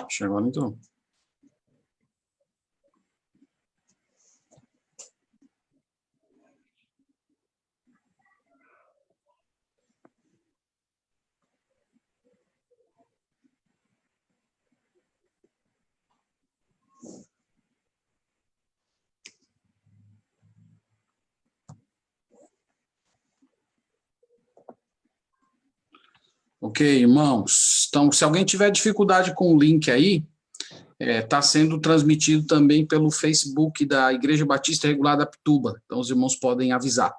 Chegou então. Ok, irmãos. Então, se alguém tiver dificuldade com o link aí, está sendo transmitido também pelo Facebook da Igreja Batista Regular da Pituba. Então, os irmãos podem avisar.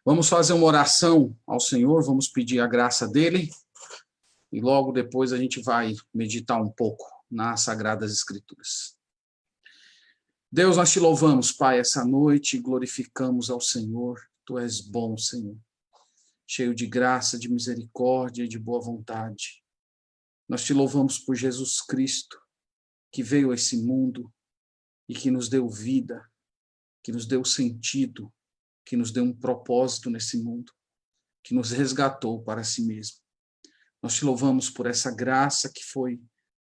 Vamos fazer uma oração ao Senhor, vamos pedir a graça dele, e logo depois a gente vai meditar um pouco nas Sagradas Escrituras. Deus, nós te louvamos, Pai, essa noite, glorificamos ao Senhor. Tu és bom, Senhor, cheio de graça, de misericórdia e de boa vontade. Nós te louvamos por Jesus Cristo, que veio a esse mundo e que nos deu vida, que nos deu sentido, que nos deu um propósito nesse mundo, que nos resgatou para si mesmo. Nós te louvamos por essa graça que foi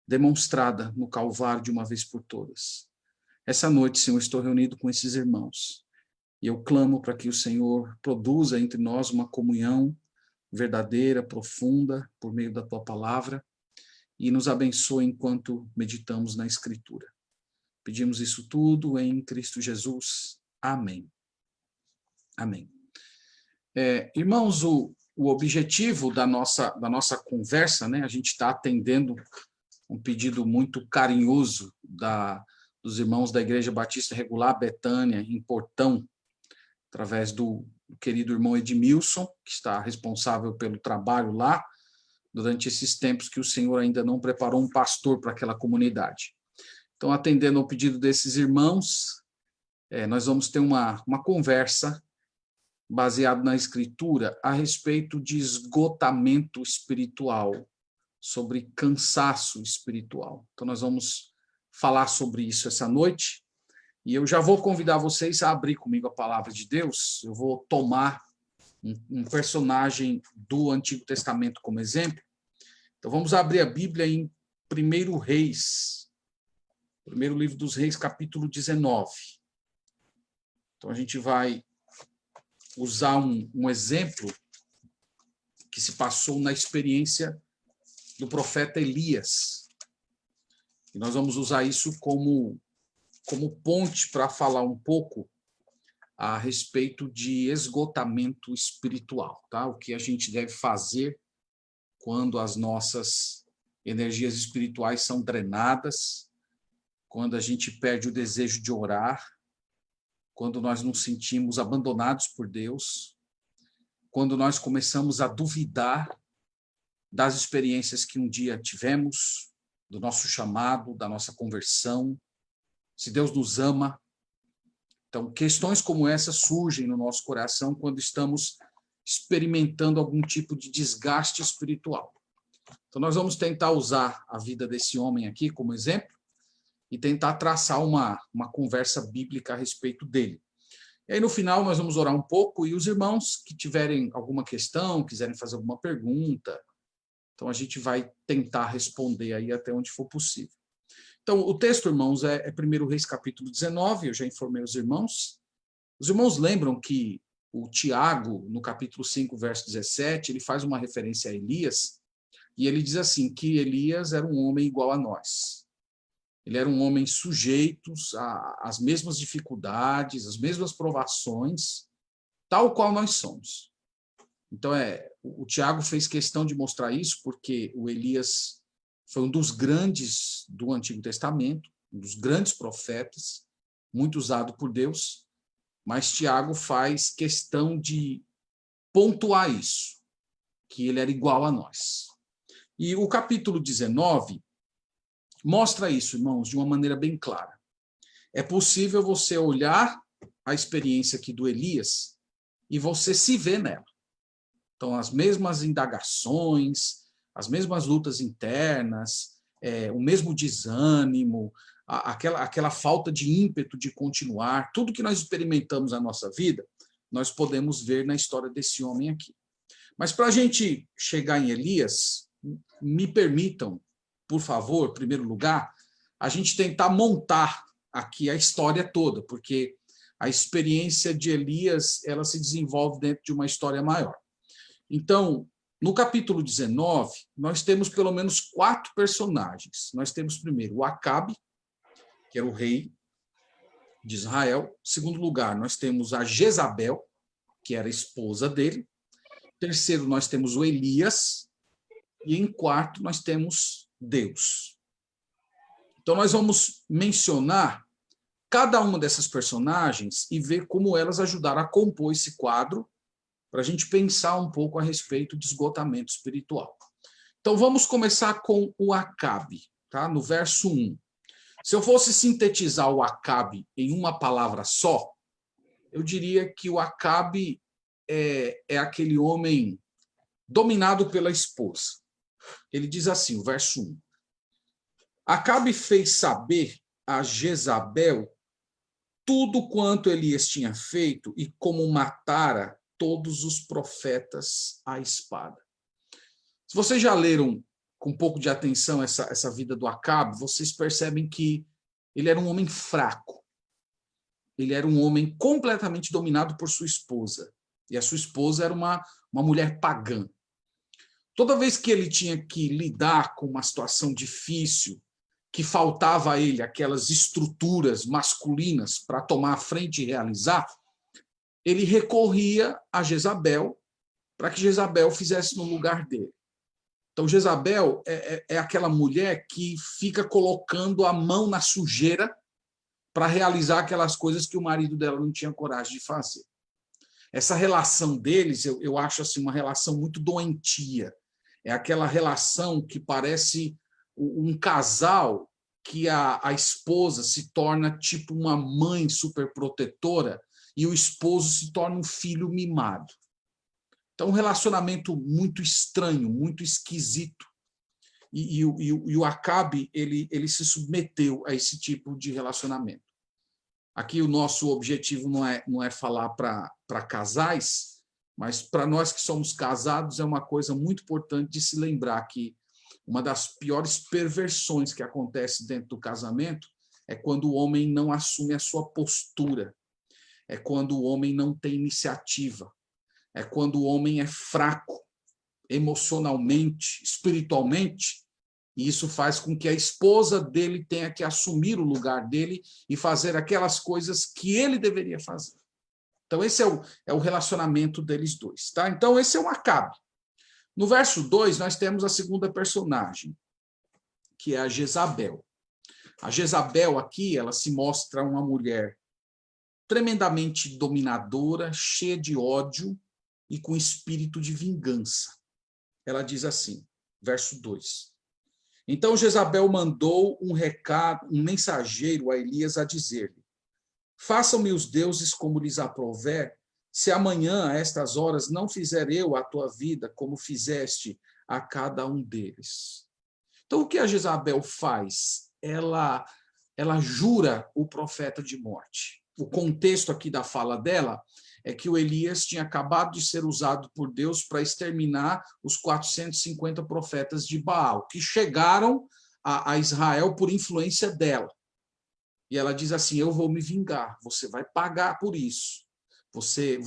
demonstrada no Calvário de uma vez por todas. Essa noite, Senhor, estou reunido com esses irmãos e eu clamo para que o Senhor produza entre nós uma comunhão verdadeira, profunda, por meio da tua palavra, e nos abençoe enquanto meditamos na Escritura. Pedimos isso tudo em Cristo Jesus. Amém. Amém. Irmãos, o objetivo da nossa conversa, né, a gente está atendendo um pedido muito carinhoso dos irmãos da Igreja Batista Regular Betânia, em Portão, através do querido irmão Edmilson, que está responsável pelo trabalho lá, durante esses tempos que o Senhor ainda não preparou um pastor para aquela comunidade. Então, atendendo ao pedido desses irmãos, nós vamos ter uma conversa baseada na Escritura a respeito de esgotamento espiritual, sobre cansaço espiritual. Então, nós vamos falar sobre isso essa noite, e eu já vou convidar vocês a abrir comigo a palavra de Deus. Eu vou tomar um personagem do Antigo Testamento como exemplo. Então, vamos abrir a Bíblia em 1 Reis, primeiro livro dos Reis, capítulo 19. Então, a gente vai usar um exemplo que se passou na experiência do profeta Elias. E nós vamos usar isso como ponte para falar um pouco a respeito de esgotamento espiritual, tá? O que a gente deve fazer quando as nossas energias espirituais são drenadas, quando a gente perde o desejo de orar, quando nós nos sentimos abandonados por Deus, quando nós começamos a duvidar das experiências que um dia tivemos, do nosso chamado, da nossa conversão, se Deus nos ama. Então, questões como essa surgem no nosso coração quando estamos experimentando algum tipo de desgaste espiritual. Então, nós vamos tentar usar a vida desse homem aqui como exemplo e tentar traçar uma conversa bíblica a respeito dele. E aí, no final, nós vamos orar um pouco, e os irmãos que tiverem alguma questão, quiserem fazer alguma pergunta, então a gente vai tentar responder aí até onde for possível. Então, o texto, irmãos, é 1 Reis, capítulo 19, eu já informei os irmãos. Os irmãos lembram que o Tiago, no capítulo 5, verso 17, ele faz uma referência a Elias, e ele diz assim, que Elias era um homem igual a nós. Ele era um homem sujeito às mesmas dificuldades, às mesmas provações, tal qual nós somos. Então, o Tiago fez questão de mostrar isso, porque o Elias foi um dos grandes do Antigo Testamento, um dos grandes profetas, muito usado por Deus, mas Tiago faz questão de pontuar isso, que ele era igual a nós. E o capítulo 19 mostra isso, irmãos, de uma maneira bem clara. É possível você olhar a experiência aqui do Elias e você se vê nela. Então, as mesmas indagações, as mesmas lutas internas, o mesmo desânimo, aquela falta de ímpeto de continuar, tudo que nós experimentamos na nossa vida, nós podemos ver na história desse homem aqui. Mas para a gente chegar em Elias, me permitam, por favor, em primeiro lugar, a gente tentar montar aqui a história toda, porque a experiência de Elias, ela se desenvolve dentro de uma história maior. Então, no capítulo 19, nós temos pelo menos 4 personagens. Nós temos primeiro o Acabe, que era o rei de Israel. Em segundo lugar, nós temos a Jezabel, que era a esposa dele. Em terceiro, nós temos o Elias. E em quarto, nós temos Deus. Então, nós vamos mencionar cada uma dessas personagens e ver como elas ajudaram a compor esse quadro, para a gente pensar um pouco a respeito de esgotamento espiritual. Então, vamos começar com o Acabe, tá? No verso 1. Se eu fosse sintetizar o Acabe em uma palavra só, eu diria que o Acabe é aquele homem dominado pela esposa. Ele diz assim, o verso 1. Acabe fez saber a Jezabel tudo quanto Elias tinha feito e como matara todos os profetas à espada. Se vocês já leram com um pouco de atenção essa vida do Acabe, vocês percebem que ele era um homem fraco. Ele era um homem completamente dominado por sua esposa. E a sua esposa era uma mulher pagã. Toda vez que ele tinha que lidar com uma situação difícil, que faltava a ele aquelas estruturas masculinas para tomar a frente e realizar, ele recorria a Jezabel para que Jezabel fizesse no lugar dele. Então, Jezabel é aquela mulher que fica colocando a mão na sujeira para realizar aquelas coisas que o marido dela não tinha coragem de fazer. Essa relação deles, eu acho assim, uma relação muito doentia. É aquela relação que parece um casal que a esposa se torna tipo uma mãe superprotetora e o esposo se torna um filho mimado. Então, um relacionamento muito estranho, muito esquisito. E o Acabe, ele se submeteu a esse tipo de relacionamento. Aqui o nosso objetivo não é falar para casais, mas para nós que somos casados é uma coisa muito importante de se lembrar que uma das piores perversões que acontece dentro do casamento é quando o homem não assume a sua postura, é quando o homem não tem iniciativa, é quando o homem é fraco emocionalmente, espiritualmente, e isso faz com que a esposa dele tenha que assumir o lugar dele e fazer aquelas coisas que ele deveria fazer. Então, esse é o relacionamento deles dois. Tá? Então, esse é um Acabe. No verso 2, nós temos a segunda personagem, que é a Jezabel. A Jezabel aqui, ela se mostra uma mulher tremendamente dominadora, cheia de ódio e com espírito de vingança. Ela diz assim, verso 2. Então Jezabel mandou um mensageiro a Elias a dizer-lhe: façam-me os deuses como lhes aprouver, se amanhã, a estas horas, não fizer eu a tua vida como fizeste a cada um deles. Então, o que a Jezabel faz? Ela jura o profeta de morte. O contexto aqui da fala dela é que o Elias tinha acabado de ser usado por Deus para exterminar os 450 profetas de Baal, que chegaram a Israel por influência dela. E ela diz assim, eu vou me vingar, você vai pagar por isso. Você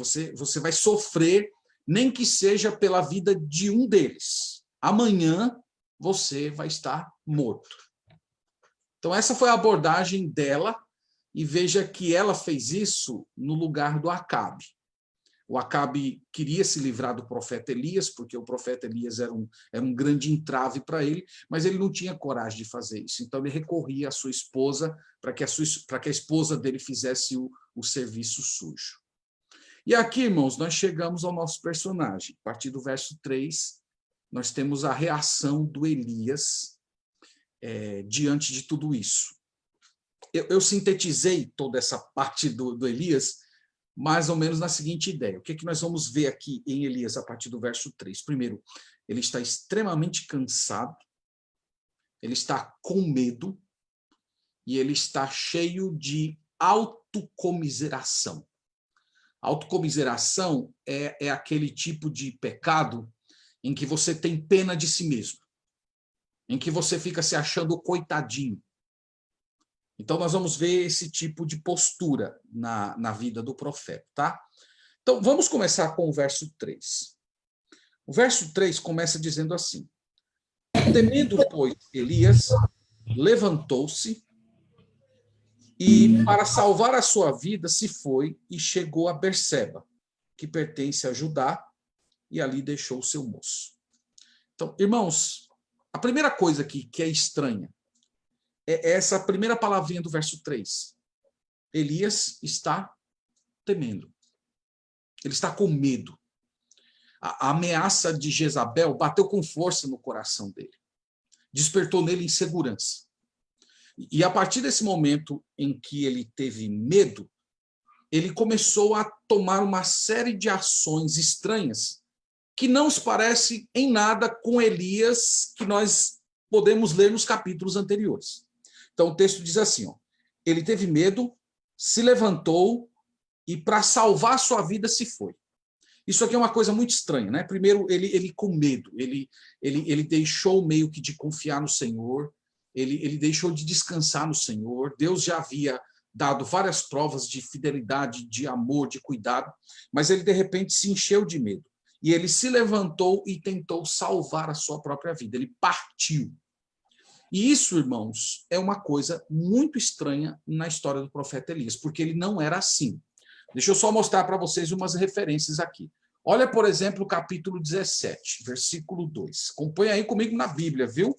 vai sofrer, nem que seja pela vida de um deles. Amanhã você vai estar morto. Então, essa foi a abordagem dela, e veja que ela fez isso no lugar do Acabe. O Acabe queria se livrar do profeta Elias, porque o profeta Elias era um grande entrave para ele, mas ele não tinha coragem de fazer isso. Então, ele recorria à sua esposa para que a esposa dele fizesse o serviço sujo. E aqui, irmãos, nós chegamos ao nosso personagem. A partir do verso 3, nós temos a reação do Elias diante de tudo isso. Eu sintetizei toda essa parte do Elias mais ou menos na seguinte ideia. O que nós vamos ver aqui em Elias a partir do verso 3? Primeiro, ele está extremamente cansado, ele está com medo e ele está cheio de autocomiseração. Autocomiseração é aquele tipo de pecado em que você tem pena de si mesmo, em que você fica se achando coitadinho. Então, nós vamos ver esse tipo de postura na vida do profeta, tá? Então, vamos começar com o verso 3. O verso 3 começa dizendo assim: temendo, pois, Elias levantou-se e, para salvar a sua vida, se foi e chegou a Berseba, que pertence a Judá, e ali deixou o seu moço. Então, irmãos, a primeira coisa aqui que é estranha é essa primeira palavrinha do verso 3. Elias está temendo. Ele está com medo. A ameaça de Jezabel bateu com força no coração dele. Despertou nele insegurança. E a partir desse momento em que ele teve medo, ele começou a tomar uma série de ações estranhas que não se parece em nada com Elias que nós podemos ler nos capítulos anteriores. Então o texto diz assim, ó, ele teve medo, se levantou e para salvar sua vida se foi. Isso aqui é uma coisa muito estranha, né? Primeiro, ele com medo, ele deixou meio que de confiar no Senhor, ele deixou de descansar no Senhor. Deus já havia dado várias provas de fidelidade, de amor, de cuidado, mas ele de repente se encheu de medo. E ele se levantou e tentou salvar a sua própria vida. Ele partiu. E isso, irmãos, é uma coisa muito estranha na história do profeta Elias, porque ele não era assim. Deixa eu só mostrar para vocês umas referências aqui. Olha, por exemplo, o capítulo 17, versículo 2. Acompanha aí comigo na Bíblia, viu?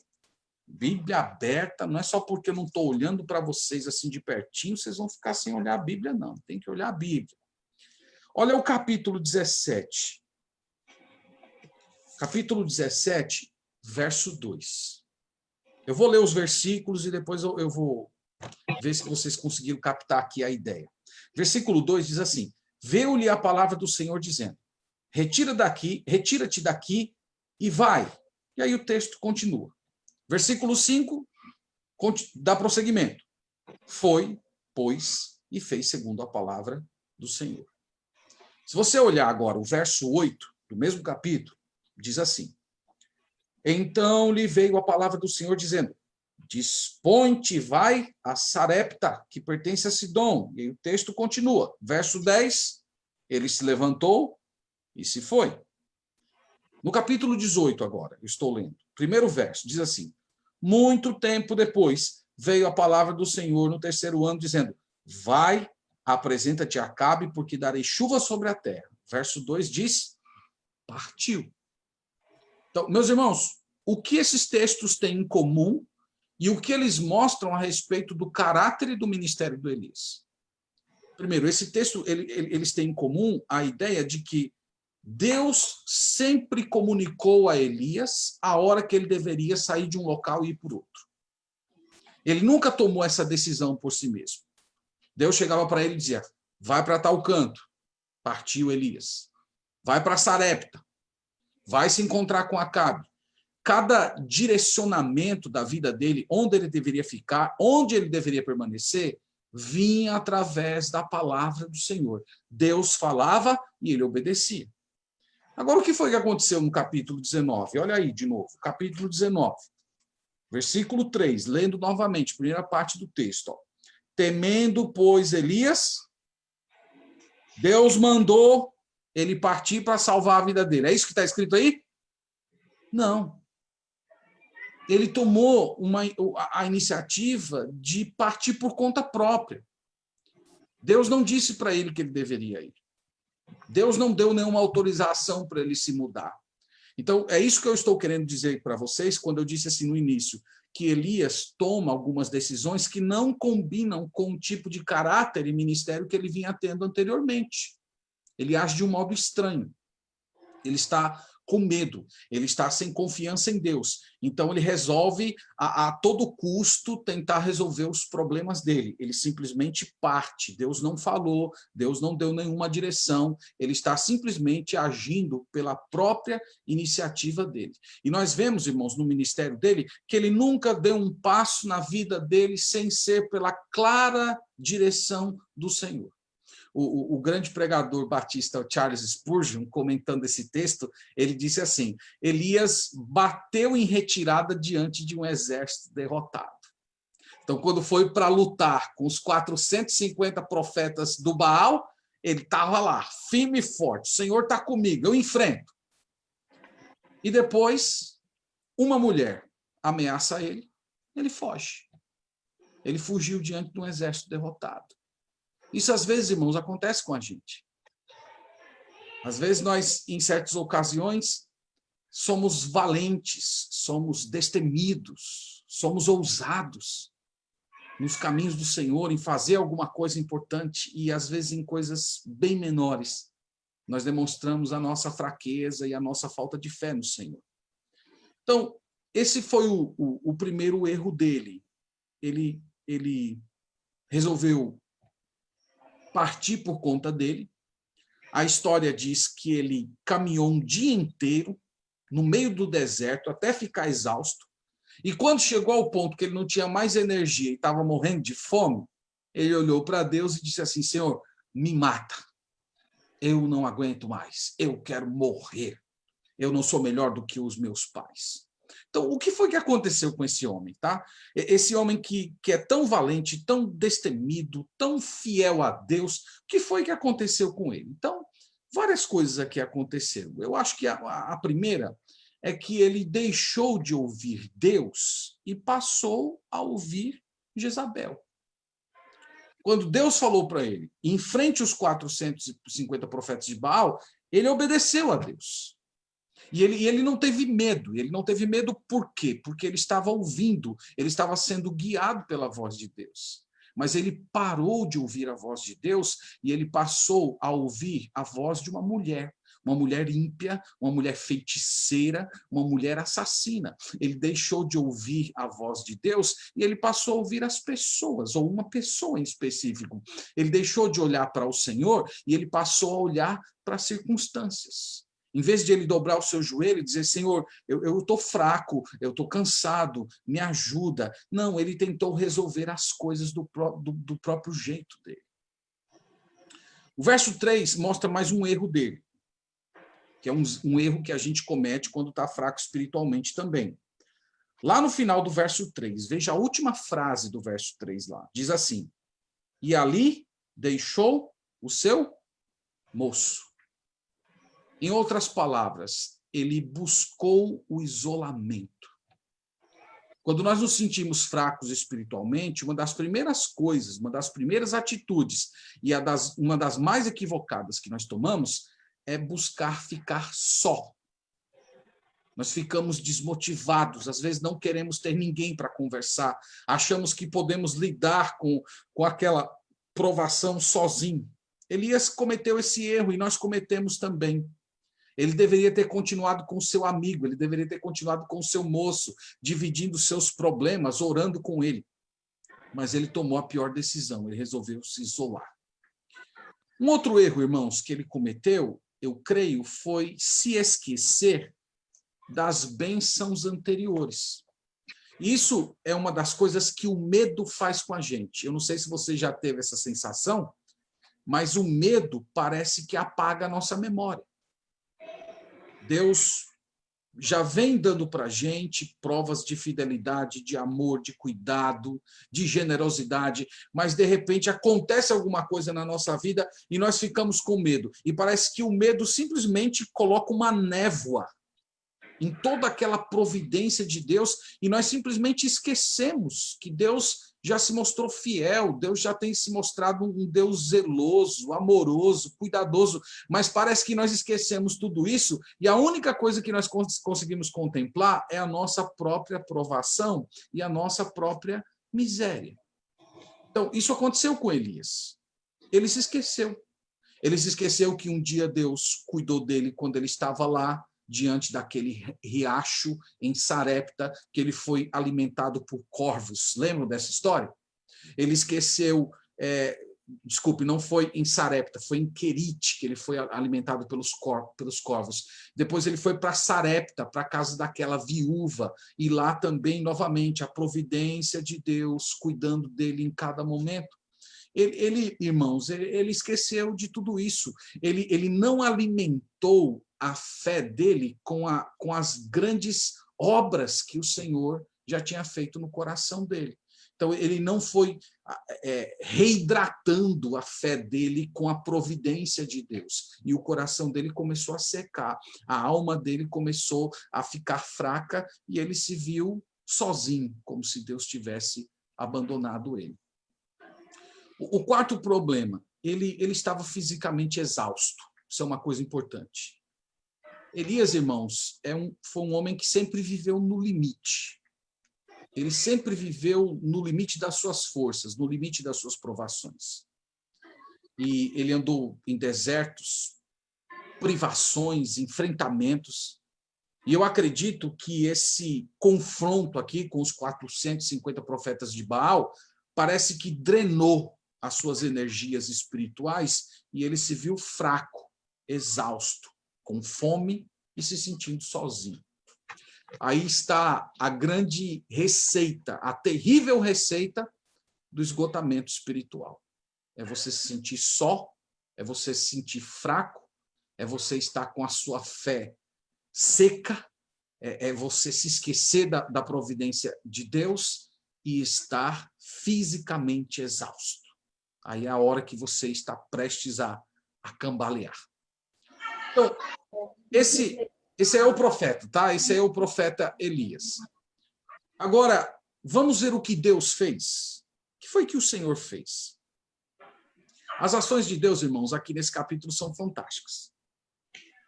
Bíblia aberta, não é só porque eu não estou olhando para vocês assim de pertinho, vocês vão ficar sem olhar a Bíblia, não. Tem que olhar a Bíblia. Olha o capítulo 17. Capítulo 17, verso 2. Eu vou ler os versículos e depois eu vou ver se vocês conseguiram captar aqui a ideia. Versículo 2 diz assim: veio-lhe a palavra do Senhor dizendo: retira-te daqui e vai. E aí o texto continua. Versículo 5 dá prosseguimento. Foi, pois, e fez segundo a palavra do Senhor. Se você olhar agora o verso 8 do mesmo capítulo, diz assim: então lhe veio a palavra do Senhor dizendo: dispõe-te, vai a Sarepta, que pertence a Sidom. E o texto continua. Verso 10, ele se levantou e se foi. No capítulo 18 agora, eu estou lendo. Primeiro verso, diz assim: muito tempo depois, veio a palavra do Senhor no terceiro ano, dizendo: vai, apresenta-te a Acabe, porque darei chuva sobre a terra. Verso 2 diz: partiu. Então, meus irmãos, o que esses textos têm em comum e o que eles mostram a respeito do caráter e do ministério do Elias? Primeiro, esse texto, eles têm em comum a ideia de que Deus sempre comunicou a Elias a hora que ele deveria sair de um local e ir para outro. Ele nunca tomou essa decisão por si mesmo. Deus chegava para ele e dizia: vai para tal canto. Partiu Elias. Vai para Sarepta. Vai se encontrar com Acabe. Cada direcionamento da vida dele, onde ele deveria ficar, onde ele deveria permanecer, vinha através da palavra do Senhor. Deus falava e ele obedecia. Agora, o que foi que aconteceu no capítulo 19? Olha aí de novo, capítulo 19, versículo 3, lendo novamente, primeira parte do texto. Ó. Temendo, pois, Elias, Deus mandou ele partir para salvar a vida dele. É isso que está escrito aí? Não. Ele tomou a iniciativa de partir por conta própria. Deus não disse para ele que ele deveria ir. Deus não deu nenhuma autorização para ele se mudar. Então, é isso que eu estou querendo dizer para vocês quando eu disse assim no início, que Elias toma algumas decisões que não combinam com o tipo de caráter e ministério que ele vinha tendo anteriormente. Ele age de um modo estranho. Ele está com medo, ele está sem confiança em Deus. Então, ele resolve, a todo custo, tentar resolver os problemas dele. Ele simplesmente parte. Deus não falou, Deus não deu nenhuma direção, ele está simplesmente agindo pela própria iniciativa dele. E nós vemos, irmãos, no ministério dele, que ele nunca deu um passo na vida dele sem ser pela clara direção do Senhor. o grande pregador batista Charles Spurgeon, comentando esse texto, ele disse assim: Elias bateu em retirada diante de um exército derrotado. Então, quando foi para lutar com os 450 profetas do Baal, ele estava lá, firme e forte. O Senhor está comigo, eu enfrento. E depois, uma mulher ameaça ele foge. Ele fugiu diante de um exército derrotado. Isso, às vezes, irmãos, acontece com a gente. Às vezes, nós, em certas ocasiões, somos valentes, somos destemidos, somos ousados nos caminhos do Senhor, em fazer alguma coisa importante, e, às vezes, em coisas bem menores, nós demonstramos a nossa fraqueza e a nossa falta de fé no Senhor. Então, esse foi o primeiro erro dele. Ele resolveu partir por conta dele. A história diz que ele caminhou um dia inteiro no meio do deserto até ficar exausto. E quando chegou ao ponto que ele não tinha mais energia e estava morrendo de fome, ele olhou para Deus e disse assim: Senhor, me mata. Eu não aguento mais. Eu quero morrer. Eu não sou melhor do que os meus pais. Então, o que foi que aconteceu com esse homem, tá? Esse homem que é tão valente, tão destemido, tão fiel a Deus, o que foi que aconteceu com ele? Então, várias coisas aqui aconteceram. Eu acho que a primeira é que ele deixou de ouvir Deus e passou a ouvir Jezabel. Quando Deus falou para ele, enfrente os 450 profetas de Baal, ele obedeceu a Deus. E ele não teve medo. Ele não teve medo por quê? Porque ele estava ouvindo, ele estava sendo guiado pela voz de Deus. Mas ele parou de ouvir a voz de Deus e ele passou a ouvir a voz de uma mulher ímpia, uma mulher feiticeira, uma mulher assassina. Ele deixou de ouvir a voz de Deus e ele passou a ouvir as pessoas, ou uma pessoa em específico. Ele deixou de olhar para o Senhor e ele passou a olhar para as circunstâncias. Em vez de ele dobrar o seu joelho e dizer: Senhor, eu estou fraco, eu estou cansado, me ajuda. Não, ele tentou resolver as coisas do próprio jeito dele. O verso 3 mostra mais um erro dele, que é um erro que a gente comete quando está fraco espiritualmente também. Lá no final do verso 3, veja a última frase do verso 3 lá. Diz assim: e ali deixou o seu moço. Em outras palavras, ele buscou o isolamento. Quando nós nos sentimos fracos espiritualmente, uma das primeiras coisas, uma das primeiras atitudes, e uma das mais equivocadas que nós tomamos, é buscar ficar só. Nós ficamos desmotivados, às vezes não queremos ter ninguém para conversar, achamos que podemos lidar com aquela provação sozinho. Elias cometeu esse erro e nós cometemos também. Ele deveria ter continuado com o seu amigo, ele deveria ter continuado com o seu moço, dividindo seus problemas, orando com ele. Mas ele tomou a pior decisão, ele resolveu se isolar. Um outro erro, irmãos, que ele cometeu, eu creio, foi se esquecer das bênçãos anteriores. Isso é uma das coisas que o medo faz com a gente. Eu não sei se você já teve essa sensação, mas o medo parece que apaga a nossa memória. Deus já vem dando para a gente provas de fidelidade, de amor, de cuidado, de generosidade, mas de repente acontece alguma coisa na nossa vida e nós ficamos com medo. E parece que o medo simplesmente coloca uma névoa em toda aquela providência de Deus e nós simplesmente esquecemos que Deus já se mostrou fiel, Deus já tem se mostrado um Deus zeloso, amoroso, cuidadoso, mas parece que nós esquecemos tudo isso e a única coisa que nós conseguimos contemplar é a nossa própria provação e a nossa própria miséria. Então, isso aconteceu com Elias. Ele se esqueceu. Ele se esqueceu que um dia Deus cuidou dele quando ele estava lá, diante daquele riacho em Sarepta, que ele foi alimentado por corvos. Lembram dessa história? Ele esqueceu, desculpe, não foi em Sarepta, foi em Querite que ele foi alimentado pelos corvos. Depois ele foi para Sarepta, para a casa daquela viúva, e lá também, novamente, a providência de Deus cuidando dele em cada momento. irmãos, ele esqueceu de tudo isso. Ele não alimentou a fé dele com as grandes obras que o Senhor já tinha feito no coração dele. Então, ele não foi reidratando a fé dele com a providência de Deus. E o coração dele começou a secar, a alma dele começou a ficar fraca e ele se viu sozinho, como se Deus tivesse abandonado ele. O quarto problema, ele estava fisicamente exausto. Isso é uma coisa importante. Elias, irmãos, foi um homem que sempre viveu no limite. Ele sempre viveu no limite das suas forças, no limite das suas provações. E ele andou em desertos, privações, enfrentamentos. E eu acredito que esse confronto aqui com os 450 profetas de Baal parece que drenou as suas energias espirituais e ele se viu fraco, exausto, com fome e se sentindo sozinho. Aí está a grande receita, a terrível receita do esgotamento espiritual. É você se sentir só, é você se sentir fraco, é você estar com a sua fé seca, é você se esquecer da providência de Deus e estar fisicamente exausto. Aí é a hora que você está prestes a cambalear. Então, esse é o profeta, tá? Esse é o profeta Elias. Agora, vamos ver o que Deus fez. O que foi que o Senhor fez? As ações de Deus, irmãos, aqui nesse capítulo são fantásticas.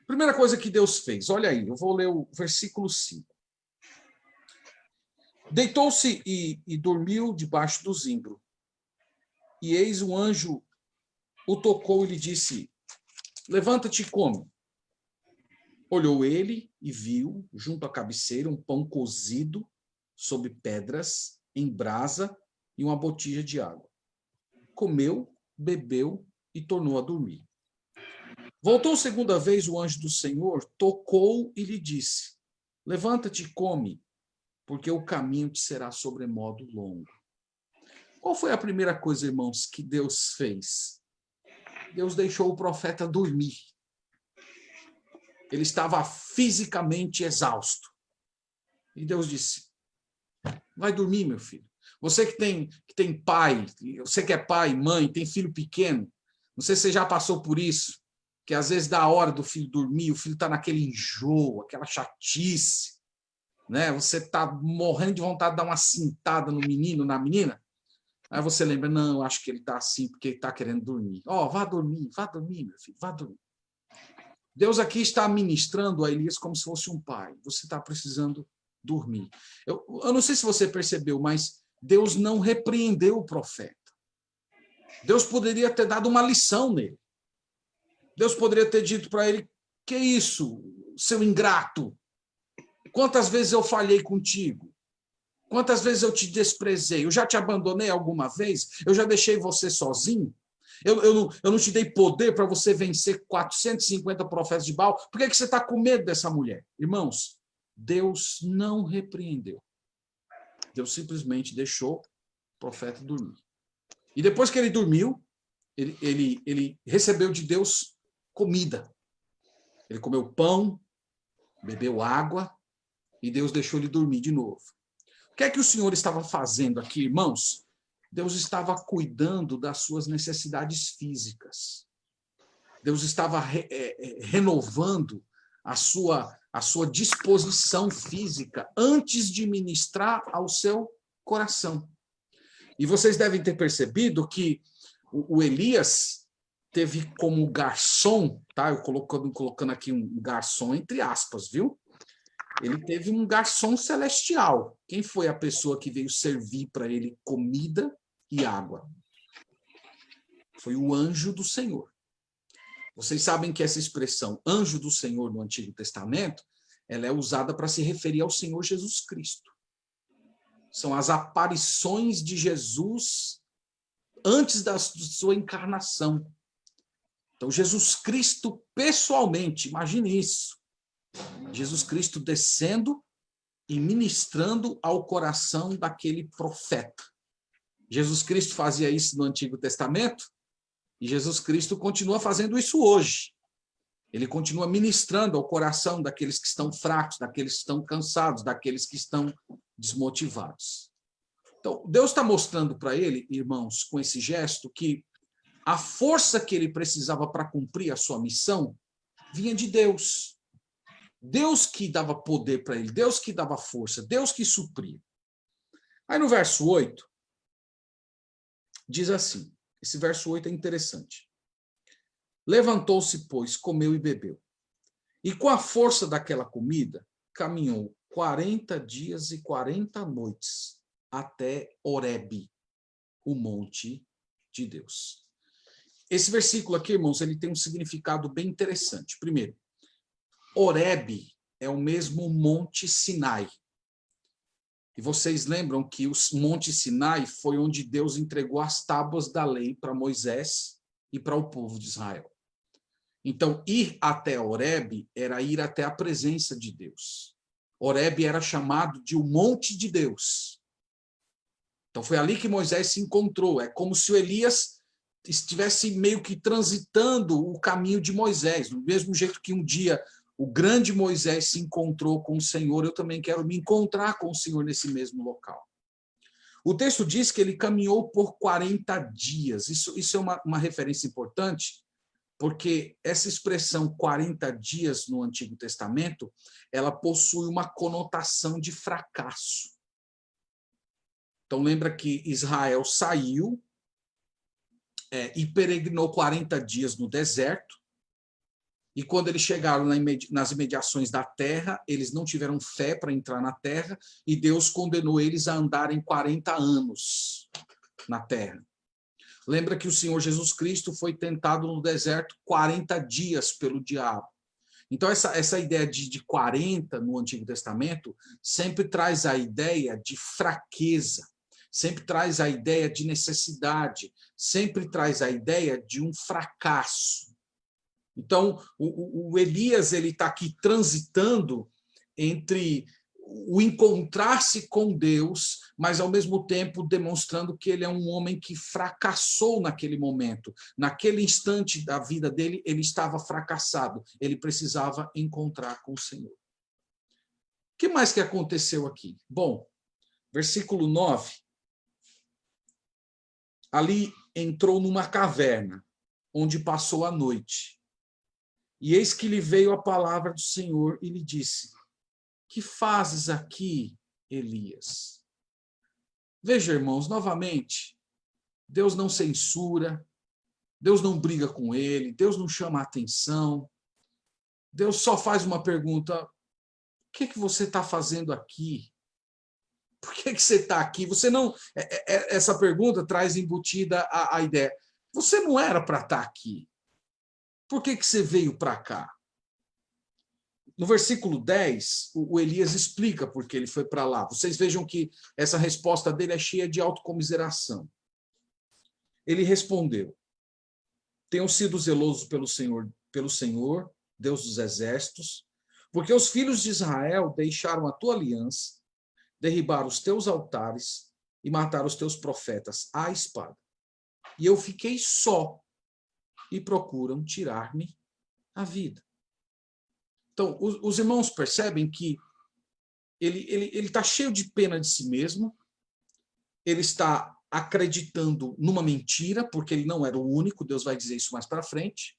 Primeira coisa que Deus fez, olha aí, eu vou ler o versículo 5. Deitou-se e dormiu debaixo do zimbro. E eis o anjo o tocou e lhe disse: levanta-te e come. Olhou ele e viu, junto à cabeceira, um pão cozido sob pedras, em brasa, e uma botija de água. Comeu, bebeu e tornou a dormir. Voltou segunda vez o anjo do Senhor, tocou e lhe disse: levanta-te e come, porque o caminho te será sobremodo longo. Qual foi a primeira coisa, irmãos, que Deus fez? Deus deixou o profeta dormir. Ele estava fisicamente exausto. E Deus disse: vai dormir, meu filho. Você que tem pai, você que é pai, mãe, tem filho pequeno, não sei se você já passou por isso, que às vezes dá a hora do filho dormir, o filho está naquele enjoo, aquela chatice, né? Você está morrendo de vontade de dar uma cintada no menino, na menina. Aí você lembra: não, eu acho que ele está assim porque ele está querendo dormir. Vá dormir, meu filho, vá dormir. Deus aqui está ministrando a Elias como se fosse um pai. Você está precisando dormir. Eu não sei se você percebeu, mas Deus não repreendeu o profeta. Deus poderia ter dado uma lição nele. Deus poderia ter dito para ele: que isso, seu ingrato? Quantas vezes eu falhei contigo? Quantas vezes eu te desprezei? Eu já te abandonei alguma vez? Eu já deixei você sozinho? Eu não te dei poder para você vencer 450 profetas de Baal? Por que você está com medo dessa mulher? Irmãos, Deus não repreendeu. Deus simplesmente deixou o profeta dormir. E depois que ele dormiu, ele recebeu de Deus comida. Ele comeu pão, bebeu água, e Deus deixou ele dormir de novo. O que é que o Senhor estava fazendo aqui, irmãos? Deus estava cuidando das suas necessidades físicas. Deus estava renovando a sua disposição física antes de ministrar ao seu coração. E vocês devem ter percebido que o Elias teve como garçom, tá? Eu colocando aqui um garçom entre aspas, viu? Ele teve um garçom celestial. Quem foi a pessoa que veio servir para ele comida e água? Foi o anjo do Senhor. Vocês sabem que essa expressão anjo do Senhor no Antigo Testamento, ela é usada para se referir ao Senhor Jesus Cristo. São as aparições de Jesus antes da sua encarnação. Então, Jesus Cristo pessoalmente, imagine isso. Jesus Cristo descendo e ministrando ao coração daquele profeta. Jesus Cristo fazia isso no Antigo Testamento e Jesus Cristo continua fazendo isso hoje. Ele continua ministrando ao coração daqueles que estão fracos, daqueles que estão cansados, daqueles que estão desmotivados. Então, Deus está mostrando para ele, irmãos, com esse gesto, que a força que ele precisava para cumprir a sua missão vinha de Deus. Deus que dava poder para ele, Deus que dava força, Deus que supria. Aí no verso 8, diz assim, esse verso 8 é interessante. Levantou-se, pois, comeu e bebeu. E com a força daquela comida, caminhou 40 dias e 40 noites até Horebe, o monte de Deus. Esse versículo aqui, irmãos, ele tem um significado bem interessante. Primeiro, Horebe é o mesmo Monte Sinai. E vocês lembram que o Monte Sinai foi onde Deus entregou as tábuas da lei para Moisés e para o povo de Israel. Então, ir até Horebe era ir até a presença de Deus. Horebe era chamado de o Monte de Deus. Então, foi ali que Moisés se encontrou. É como se o Elias estivesse meio que transitando o caminho de Moisés. Do mesmo jeito que um dia o grande Moisés se encontrou com o Senhor, eu também quero me encontrar com o Senhor nesse mesmo local. O texto diz que ele caminhou por 40 dias. Isso é uma referência importante, porque essa expressão 40 dias no Antigo Testamento, ela possui uma conotação de fracasso. Então, lembra que Israel saiu e peregrinou 40 dias no deserto, e quando eles chegaram nas imediações da terra, eles não tiveram fé para entrar na terra, e Deus condenou eles a andarem 40 anos na terra. Lembra que o Senhor Jesus Cristo foi tentado no deserto 40 dias pelo diabo. Então, essa ideia de 40 no Antigo Testamento sempre traz a ideia de fraqueza, sempre traz a ideia de necessidade, sempre traz a ideia de um fracasso. Então, o Elias ele está aqui transitando entre o encontrar-se com Deus, mas ao mesmo tempo demonstrando que ele é um homem que fracassou naquele momento. Naquele instante da vida dele, ele estava fracassado. Ele precisava encontrar com o Senhor. O que mais que aconteceu aqui? Bom, versículo 9. Ali entrou numa caverna, onde passou a noite. E eis que lhe veio a palavra do Senhor e lhe disse: que fazes aqui, Elias? Veja, irmãos, novamente, Deus não censura, Deus não briga com ele, Deus não chama a atenção, Deus só faz uma pergunta: o que você está fazendo aqui? Por que você está aqui? Você não. Essa pergunta traz embutida a ideia: você não era para estar aqui. Por que você veio para cá? No versículo 10, o Elias explica por que ele foi para lá. Vocês vejam que essa resposta dele é cheia de autocomiseração. Ele respondeu: tenham sido zelosos pelo Senhor, Deus dos exércitos, porque os filhos de Israel deixaram a tua aliança, derribaram os teus altares e mataram os teus profetas à espada. E eu fiquei só, e procuram tirar-me a vida. Então, os irmãos percebem que ele está cheio de pena de si mesmo, ele está acreditando numa mentira, porque ele não era o único, Deus vai dizer isso mais para frente,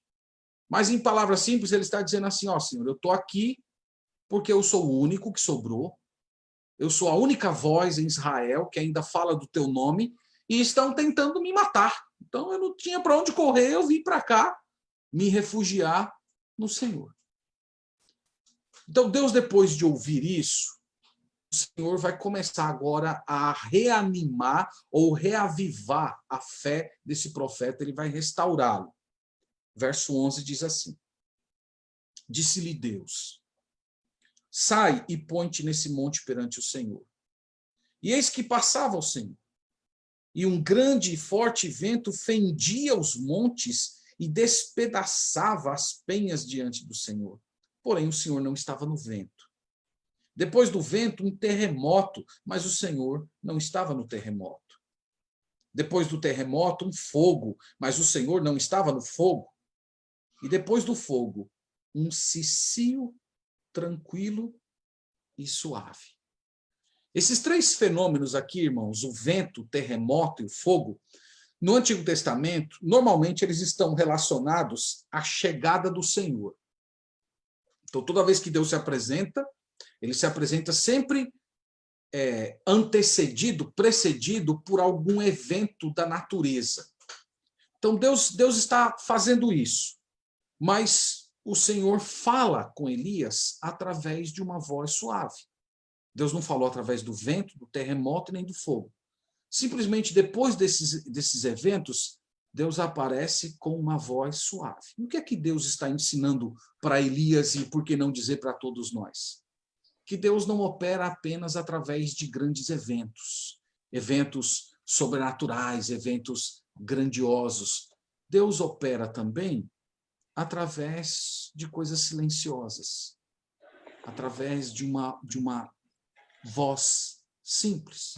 mas em palavras simples ele está dizendo assim: ó, Senhor, eu estou aqui porque eu sou o único que sobrou, eu sou a única voz em Israel que ainda fala do teu nome, e estão tentando me matar. Então eu não tinha para onde correr, eu vim para cá me refugiar no Senhor. Então Deus, depois de ouvir isso, o Senhor vai começar agora a reanimar ou reavivar a fé desse profeta, ele vai restaurá-lo. Verso 11 diz assim: disse-lhe Deus: sai e põe-te nesse monte perante o Senhor. E eis que passava o Senhor, e um grande e forte vento fendia os montes e despedaçava as penhas diante do Senhor. Porém, o Senhor não estava no vento. Depois do vento, um terremoto, mas o Senhor não estava no terremoto. Depois do terremoto, um fogo, mas o Senhor não estava no fogo. E depois do fogo, um cicio tranquilo e suave. Esses três fenômenos aqui, irmãos, o vento, o terremoto e o fogo, no Antigo Testamento, normalmente eles estão relacionados à chegada do Senhor. Então, toda vez que Deus se apresenta, ele se apresenta sempre antecedido, precedido por algum evento da natureza. Então, Deus está fazendo isso. Mas o Senhor fala com Elias através de uma voz suave. Deus não falou através do vento, do terremoto nem do fogo. Simplesmente depois desses eventos, Deus aparece com uma voz suave. E o que é que Deus está ensinando para Elias e por que não dizer para todos nós? Que Deus não opera apenas através de grandes eventos, eventos sobrenaturais, eventos grandiosos. Deus opera também através de coisas silenciosas, através de uma voz simples.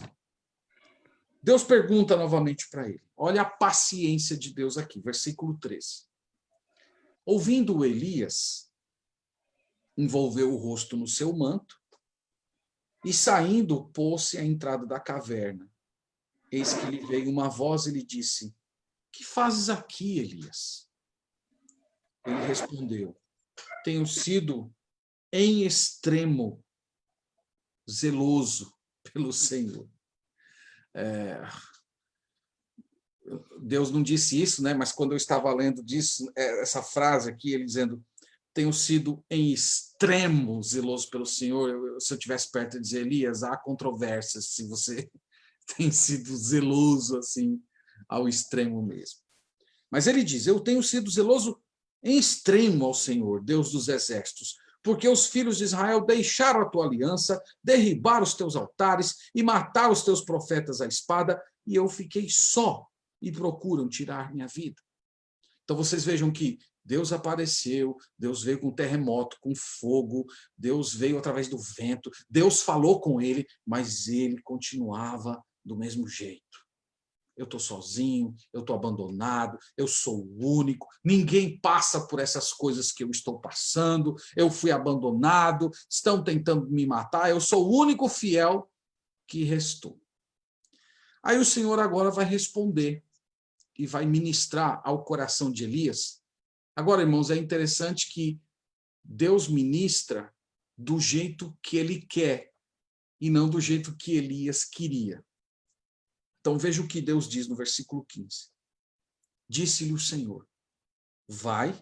Deus pergunta novamente para ele. Olha a paciência de Deus aqui, versículo 13. Ouvindo Elias, envolveu o rosto no seu manto e, saindo, pôs-se à entrada da caverna. Eis que lhe veio uma voz e lhe disse: que fazes aqui, Elias? Ele respondeu: tenho sido em extremo zeloso pelo Senhor. Deus não disse isso, né? Mas quando eu estava lendo disso, essa frase aqui, ele dizendo: tenho sido em extremo zeloso pelo Senhor. Se eu estivesse perto de dizer: Elias, há controvérsias se você tem sido zeloso assim ao extremo mesmo. Mas ele diz: eu tenho sido zeloso em extremo ao Senhor, Deus dos exércitos, porque os filhos de Israel deixaram a tua aliança, derribaram os teus altares e mataram os teus profetas à espada, e eu fiquei só e procuram tirar minha vida. Então vocês vejam que Deus apareceu, Deus veio com terremoto, com fogo, Deus veio através do vento, Deus falou com ele, mas ele continuava do mesmo jeito. Eu estou sozinho, eu estou abandonado, eu sou o único, ninguém passa por essas coisas que eu estou passando, eu fui abandonado, estão tentando me matar, eu sou o único fiel que restou. Aí o Senhor agora vai responder e vai ministrar ao coração de Elias. Agora, irmãos, é interessante que Deus ministra do jeito que ele quer e não do jeito que Elias queria. Então veja o que Deus diz no versículo 15. Disse-lhe o Senhor: vai,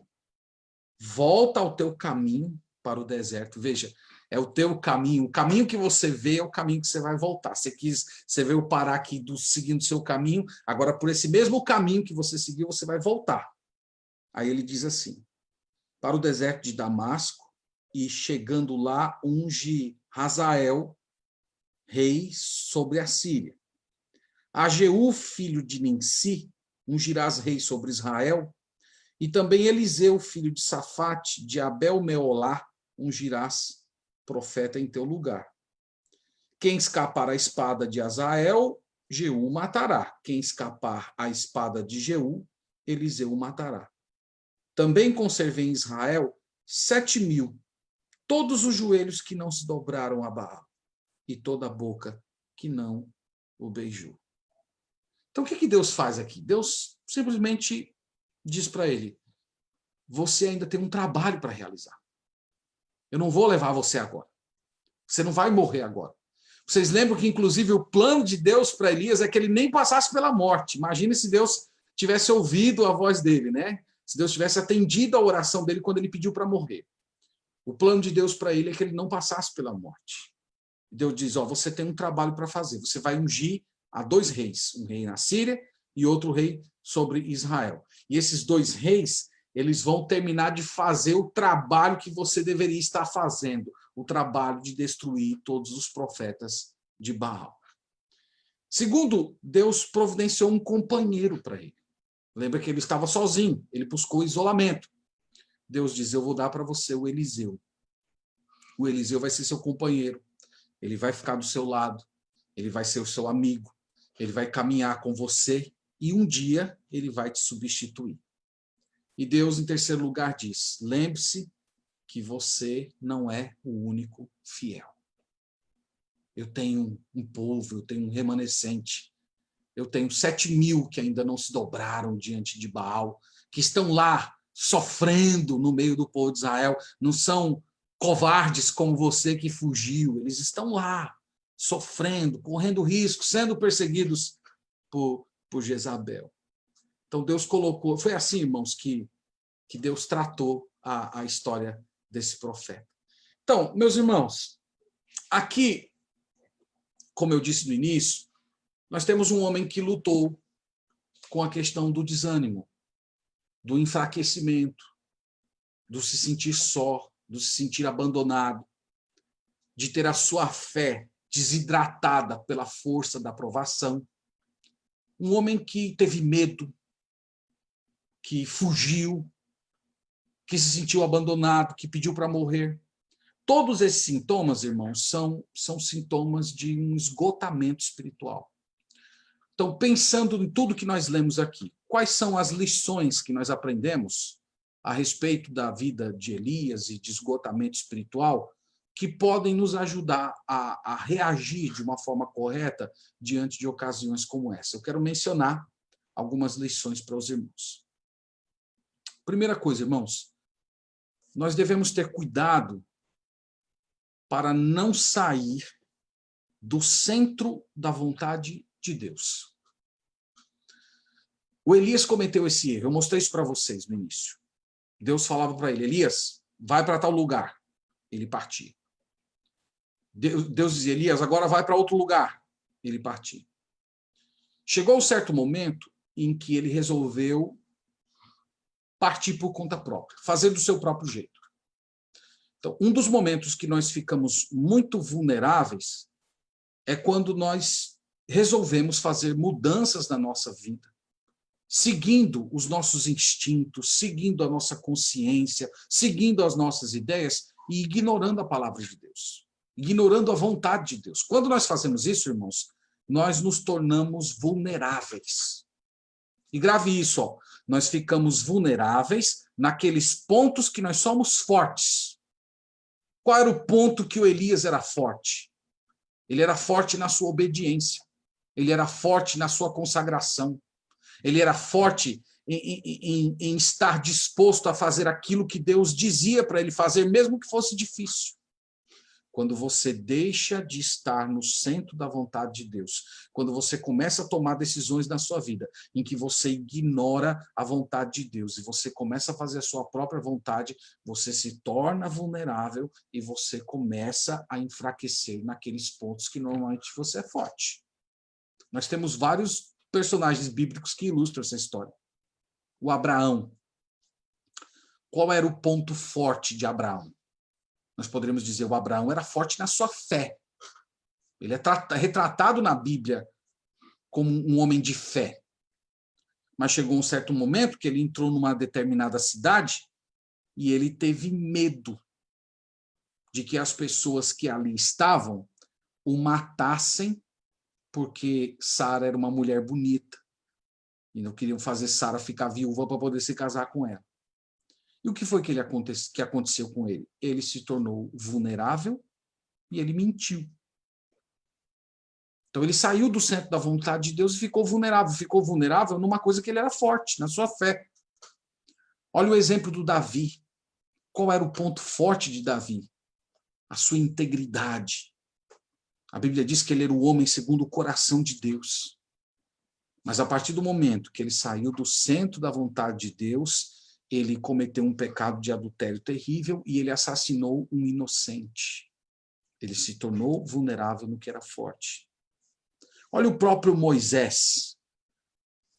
volta ao teu caminho para o deserto. Veja, é o teu caminho. O caminho que você vê é o caminho que você vai voltar. Você veio parar aqui seguindo o seu caminho, agora por esse mesmo caminho que você seguiu, você vai voltar. Aí ele diz assim: para o deserto de Damasco, e chegando lá, unge Hazael, rei sobre a Síria. A Jeú, filho de Ninsi, ungirás rei sobre Israel, e também Eliseu, filho de Safate, de Abel-Meolá, ungirás profeta em teu lugar. Quem escapar à espada de Hazael, Jeú matará. Quem escapar à espada de Jeú, Eliseu matará. Também conservei em Israel 7.000, todos os joelhos que não se dobraram a Baal, e toda a boca que não o beijou. Então, o que Deus faz aqui? Deus simplesmente diz para ele: você ainda tem um trabalho para realizar. Eu não vou levar você agora. Você não vai morrer agora. Vocês lembram que, inclusive, o plano de Deus para Elias é que ele nem passasse pela morte. Imagine se Deus tivesse ouvido a voz dele, né? Se Deus tivesse atendido a oração dele quando ele pediu para morrer. O plano de Deus para ele é que ele não passasse pela morte. Deus diz: você tem um trabalho para fazer. Você vai ungir a 2 reis, um rei na Síria e outro rei sobre Israel. E esses 2 reis, eles vão terminar de fazer o trabalho que você deveria estar fazendo, o trabalho de destruir todos os profetas de Baal. Segundo, Deus providenciou um companheiro para ele. Lembra que ele estava sozinho, ele buscou isolamento. Deus diz: eu vou dar para você o Eliseu. O Eliseu vai ser seu companheiro, ele vai ficar do seu lado, ele vai ser o seu amigo, Ele vai caminhar com você e um dia ele vai te substituir. E Deus, em terceiro lugar, diz: lembre-se que você não é o único fiel. Eu tenho um povo, eu tenho um remanescente. Eu tenho 7.000 que ainda não se dobraram diante de Baal, que estão lá sofrendo no meio do povo de Israel. Não são covardes como você que fugiu. Eles estão lá sofrendo, correndo risco, sendo perseguidos por Jezabel. Então Deus colocou, foi assim, irmãos, que Deus tratou a história desse profeta. Então, meus irmãos, aqui, como eu disse no início, nós temos um homem que lutou com a questão do desânimo, do enfraquecimento, do se sentir só, do se sentir abandonado, de ter a sua fé desidratada pela força da provação. Um homem que teve medo, que fugiu, que se sentiu abandonado, que pediu para morrer. Todos esses sintomas, irmãos, são sintomas de um esgotamento espiritual. Então, pensando em tudo que nós lemos aqui, quais são as lições que nós aprendemos a respeito da vida de Elias e de esgotamento espiritual que podem nos ajudar a reagir de uma forma correta diante de ocasiões como essa? Eu quero mencionar algumas lições para os irmãos. Primeira coisa, irmãos, nós devemos ter cuidado para não sair do centro da vontade de Deus. O Elias cometeu esse erro, eu mostrei isso para vocês no início. Deus falava para ele: Elias, vai para tal lugar. Ele partia. Deus dizia: Elias, agora vai para outro lugar. Ele partia. Chegou um certo momento em que ele resolveu partir por conta própria, fazer do seu próprio jeito. Então, um dos momentos que nós ficamos muito vulneráveis é quando nós resolvemos fazer mudanças na nossa vida, seguindo os nossos instintos, seguindo a nossa consciência, seguindo as nossas ideias e ignorando a palavra de Deus, ignorando a vontade de Deus. Quando nós fazemos isso, irmãos, nós nos tornamos vulneráveis. E grave isso, ó, nós ficamos vulneráveis naqueles pontos que nós somos fortes. Qual era o ponto que o Elias era forte? Ele era forte na sua obediência. Ele era forte na sua consagração. Ele era forte em estar disposto a fazer aquilo que Deus dizia para ele fazer, mesmo que fosse difícil. Quando você deixa de estar no centro da vontade de Deus, quando você começa a tomar decisões na sua vida em que você ignora a vontade de Deus e você começa a fazer a sua própria vontade, você se torna vulnerável e você começa a enfraquecer naqueles pontos que normalmente você é forte. Nós temos vários personagens bíblicos que ilustram essa história. O Abraão. Qual era o ponto forte de Abraão? Nós poderíamos dizer, o Abraão era forte na sua fé. Ele é retratado na Bíblia como um homem de fé. Mas chegou um certo momento que ele entrou numa determinada cidade e ele teve medo de que as pessoas que ali estavam o matassem porque Sara era uma mulher bonita e não queriam fazer Sara ficar viúva para poder se casar com ela. E o que foi que aconteceu com ele? Ele se tornou vulnerável e ele mentiu. Então ele saiu do centro da vontade de Deus e ficou vulnerável numa coisa que ele era forte, na sua fé. Olha o exemplo do Davi. Qual era o ponto forte de Davi? A sua integridade. A Bíblia diz que ele era o homem segundo o coração de Deus. Mas a partir do momento que ele saiu do centro da vontade de Deus, ele cometeu um pecado de adultério terrível e ele assassinou um inocente. Ele se tornou vulnerável no que era forte. Olha o próprio Moisés.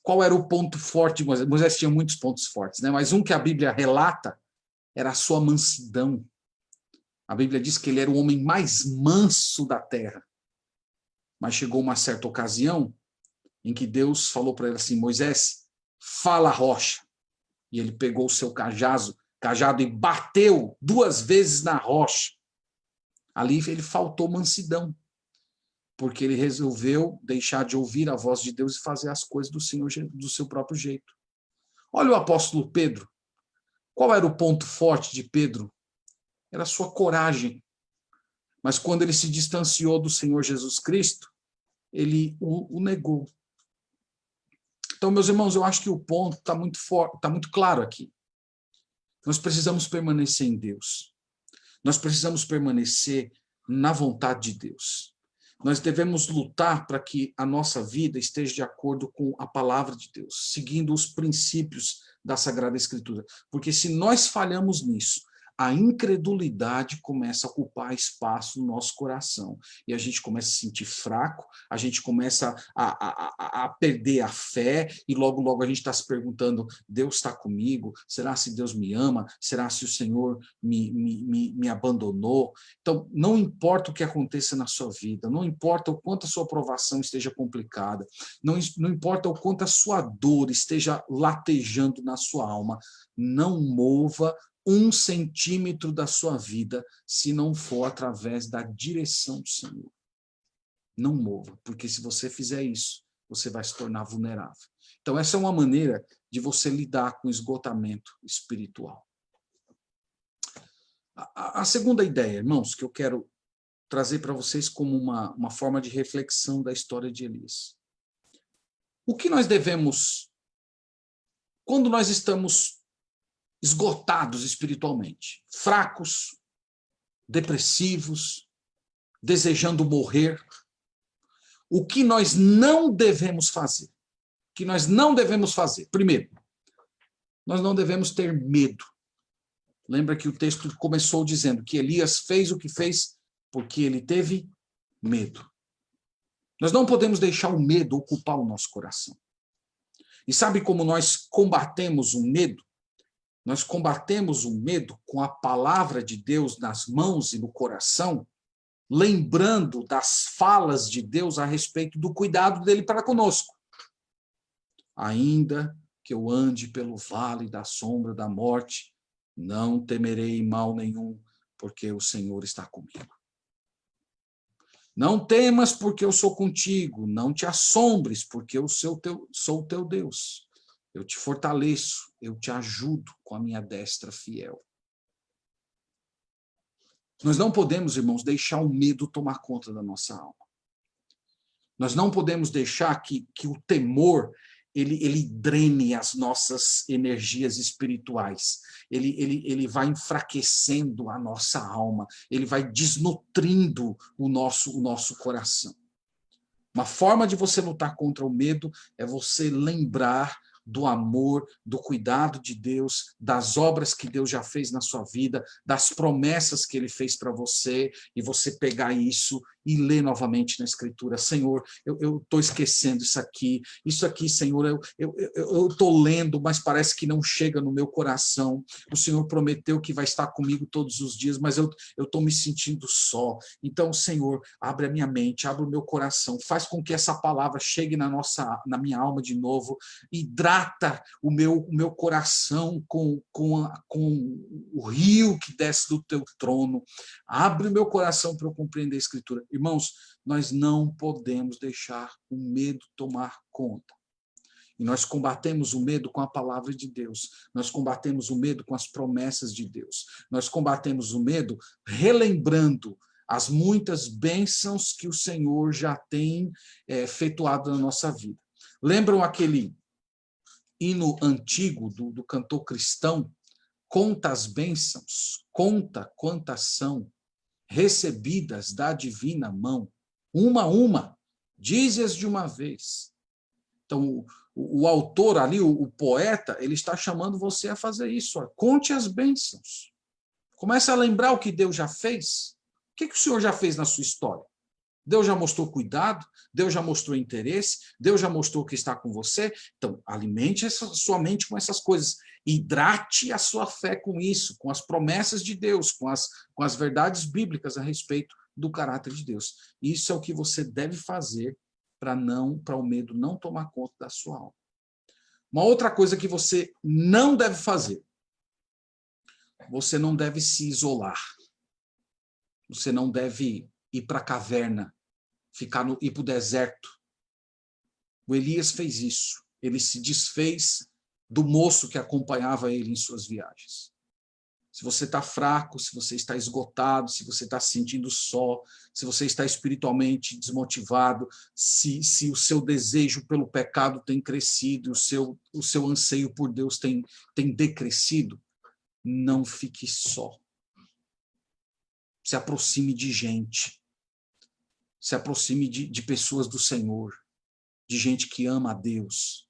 Qual era o ponto forte de Moisés? Moisés tinha muitos pontos fortes, né? Mas um que a Bíblia relata era a sua mansidão. A Bíblia diz que ele era o homem mais manso da terra. Mas chegou uma certa ocasião em que Deus falou para ele assim: Moisés, fala a rocha. E ele pegou o seu cajado e bateu 2 vezes na rocha. Ali ele faltou mansidão. porque ele resolveu deixar de ouvir a voz de Deus e fazer as coisas do Senhor do seu próprio jeito. Olha o apóstolo Pedro. Qual era o ponto forte de Pedro? Era a sua coragem. Mas quando ele se distanciou do Senhor Jesus Cristo, ele o negou. Então, meus irmãos, eu acho que o ponto está muito forte, está muito claro aqui. Nós precisamos permanecer em Deus. Nós precisamos permanecer na vontade de Deus. Nós devemos lutar para que a nossa vida esteja de acordo com a palavra de Deus, seguindo os princípios da Sagrada Escritura. Porque se nós falhamos nisso, a incredulidade começa a ocupar espaço no nosso coração. E a gente começa a se sentir fraco, a gente começa a perder a fé, e logo, logo a gente está se perguntando, Deus está comigo? Será se Deus me ama? Será se o Senhor me abandonou? Então, não importa o que aconteça na sua vida, não importa o quanto a sua provação esteja complicada, não importa o quanto a sua dor esteja latejando na sua alma, não mova 1 centímetro da sua vida se não for através da direção do Senhor. Não mova, porque se você fizer isso, você vai se tornar vulnerável. Então, essa é uma maneira de você lidar com o esgotamento espiritual. A segunda ideia, irmãos, que eu quero trazer para vocês como uma forma de reflexão da história de Elias. O que nós devemos, quando nós estamos esgotados espiritualmente, fracos, depressivos, desejando morrer, o que nós não devemos fazer? O que nós não devemos fazer? Primeiro, nós não devemos ter medo. Lembra que o texto começou dizendo que Elias fez o que fez porque ele teve medo. Nós não podemos deixar o medo ocupar o nosso coração. E sabe como nós combatemos o medo? Nós combatemos o medo com a palavra de Deus nas mãos e no coração, lembrando das falas de Deus a respeito do cuidado dele para conosco. Ainda que eu ande pelo vale da sombra da morte, não temerei mal nenhum, porque o Senhor está comigo. Não temas, porque eu sou contigo. Não te assombres, porque eu sou o teu Deus. Eu te fortaleço, eu te ajudo com a minha destra fiel. Nós não podemos, irmãos, deixar o medo tomar conta da nossa alma. Nós não podemos deixar que o temor ele drene as nossas energias espirituais. Ele vai enfraquecendo a nossa alma, ele vai desnutrindo o nosso coração. Uma forma de você lutar contra o medo é você lembrar do amor, do cuidado de Deus, das obras que Deus já fez na sua vida, das promessas que ele fez para você, e você pegar isso e ler novamente na Escritura. Senhor, eu estou esquecendo isso aqui, Senhor, eu estou lendo, mas parece que não chega no meu coração. O Senhor prometeu que vai estar comigo todos os dias, mas eu estou me sentindo só. Então, Senhor, abre a minha mente, abre o meu coração, faz com que essa palavra chegue na minha alma de novo, hidrata o meu coração com o rio que desce do teu trono. Abre o meu coração para eu compreender a Escritura. Irmãos, nós não podemos deixar o medo tomar conta. E nós combatemos o medo com a palavra de Deus. Nós combatemos o medo com as promessas de Deus. Nós combatemos o medo relembrando as muitas bênçãos que o Senhor já tem efetuado na nossa vida. Lembram aquele hino antigo do cantor cristão? Conta as bênçãos, conta quantas são recebidas da divina mão, uma a uma, dize-as de uma vez. Então, o autor ali, o poeta, ele está chamando você a fazer isso. Ó. Conte as bênçãos. Comece a lembrar o que Deus já fez. O que o Senhor já fez na sua história? Deus já mostrou cuidado, Deus já mostrou interesse, Deus já mostrou que está com você. Então, alimente sua mente com essas coisas. Hidrate a sua fé com isso, com as promessas de Deus, com as verdades bíblicas a respeito do caráter de Deus. Isso é o que você deve fazer para o medo não tomar conta da sua alma. Uma outra coisa que você não deve fazer, você não deve se isolar. Você não deve ir para a caverna, ir para o deserto. O Elias fez isso. Ele se desfez do moço que acompanhava ele em suas viagens. Se você está fraco, se você está esgotado, se você está se sentindo só, se você está espiritualmente desmotivado, se o seu desejo pelo pecado tem crescido, o seu anseio por Deus tem decrescido, não fique só. Se aproxime de gente. Se aproxime de pessoas do Senhor, de gente que ama a Deus,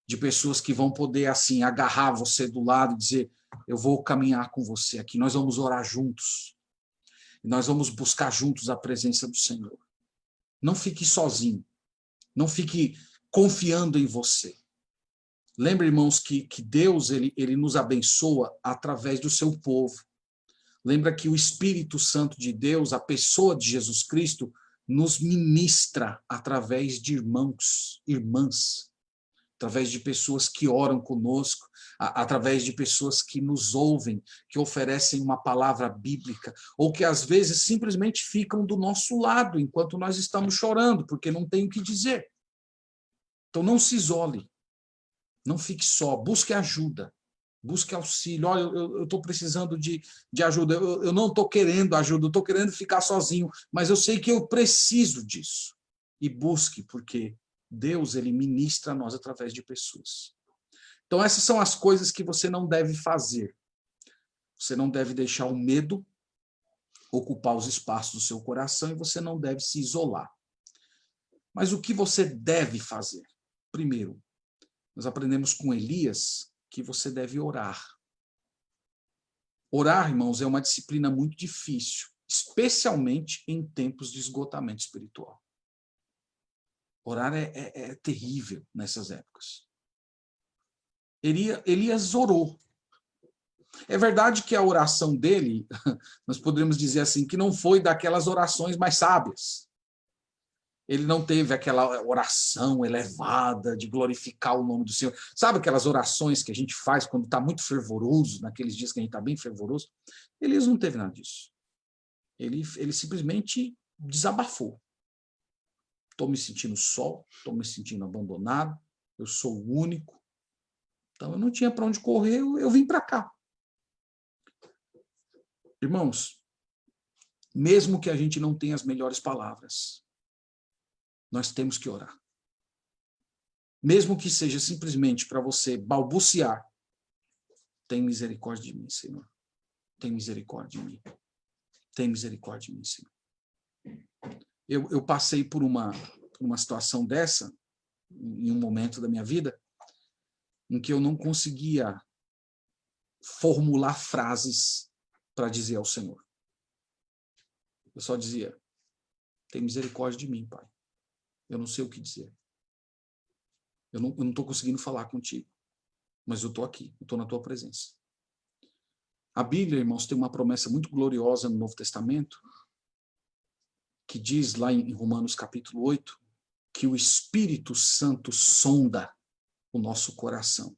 de pessoas que vão poder, assim, agarrar você do lado e dizer: eu vou caminhar com você aqui, nós vamos orar juntos, e nós vamos buscar juntos a presença do Senhor. Não fique sozinho, não fique confiando em você. Lembre, irmãos, que Deus ele nos abençoa através do seu povo. Lembra que o Espírito Santo de Deus, a pessoa de Jesus Cristo, nos ministra através de irmãos, irmãs, através de pessoas que oram conosco, através de pessoas que nos ouvem, que oferecem uma palavra bíblica, ou que às vezes simplesmente ficam do nosso lado enquanto nós estamos chorando, porque não tem o que dizer. Então não se isole, não fique só, busque ajuda. Busque auxílio. Olha, eu estou precisando de ajuda. Eu não estou querendo ajuda, eu estou querendo ficar sozinho, mas eu sei que eu preciso disso. E busque, porque Deus ele ministra a nós através de pessoas. Então, essas são as coisas que você não deve fazer. Você não deve deixar o medo ocupar os espaços do seu coração e você não deve se isolar. Mas o que você deve fazer? Primeiro, nós aprendemos com Elias que você deve orar. Orar, irmãos, é uma disciplina muito difícil, especialmente em tempos de esgotamento espiritual. Orar é terrível nessas épocas. Elias orou. É verdade que a oração dele, nós poderíamos dizer assim, que não foi daquelas orações mais sábias. Ele não teve aquela oração elevada de glorificar o nome do Senhor. Sabe aquelas orações que a gente faz quando está muito fervoroso, naqueles dias que a gente está bem fervoroso? Elias não teve nada disso. Ele simplesmente desabafou. Estou me sentindo só, estou me sentindo abandonado, eu sou o único. Então eu não tinha para onde correr, eu vim para cá. Irmãos, mesmo que a gente não tenha as melhores palavras, nós temos que orar. Mesmo que seja simplesmente para você balbuciar, tem misericórdia de mim, Senhor. Tem misericórdia de mim. Tem misericórdia de mim, Senhor. Eu passei por uma situação dessa, em um momento da minha vida, em que eu não conseguia formular frases para dizer ao Senhor. Eu só dizia: tem misericórdia de mim, Pai. Eu não sei o que dizer. Eu não estou conseguindo falar contigo, mas eu estou aqui, eu estou na tua presença. A Bíblia, irmãos, tem uma promessa muito gloriosa no Novo Testamento, que diz lá em Romanos capítulo 8, que o Espírito Santo sonda o nosso coração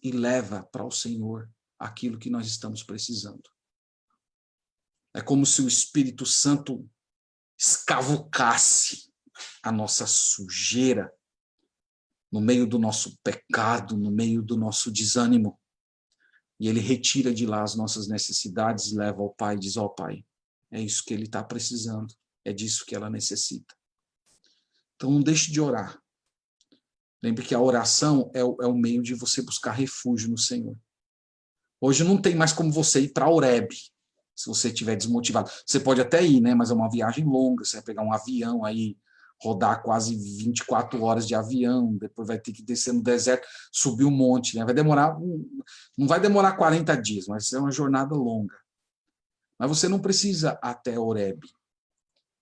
e leva para o Senhor aquilo que nós estamos precisando. É como se o Espírito Santo escavucasse a nossa sujeira no meio do nosso pecado, no meio do nosso desânimo. E ele retira de lá as nossas necessidades, leva ao Pai e diz: ó Pai, é isso que ele está precisando, é disso que ela necessita. Então não deixe de orar. Lembre que a oração é o meio de você buscar refúgio no Senhor. Hoje não tem mais como você ir para Horebe, se você estiver desmotivado. Você pode até ir, né? Mas é uma viagem longa, você vai pegar um avião aí, rodar quase 24 horas de avião, depois vai ter que descer no deserto, subir um monte, né? Vai demorar, não vai demorar 40 dias, mas é uma jornada longa. Mas você não precisa até Horebe.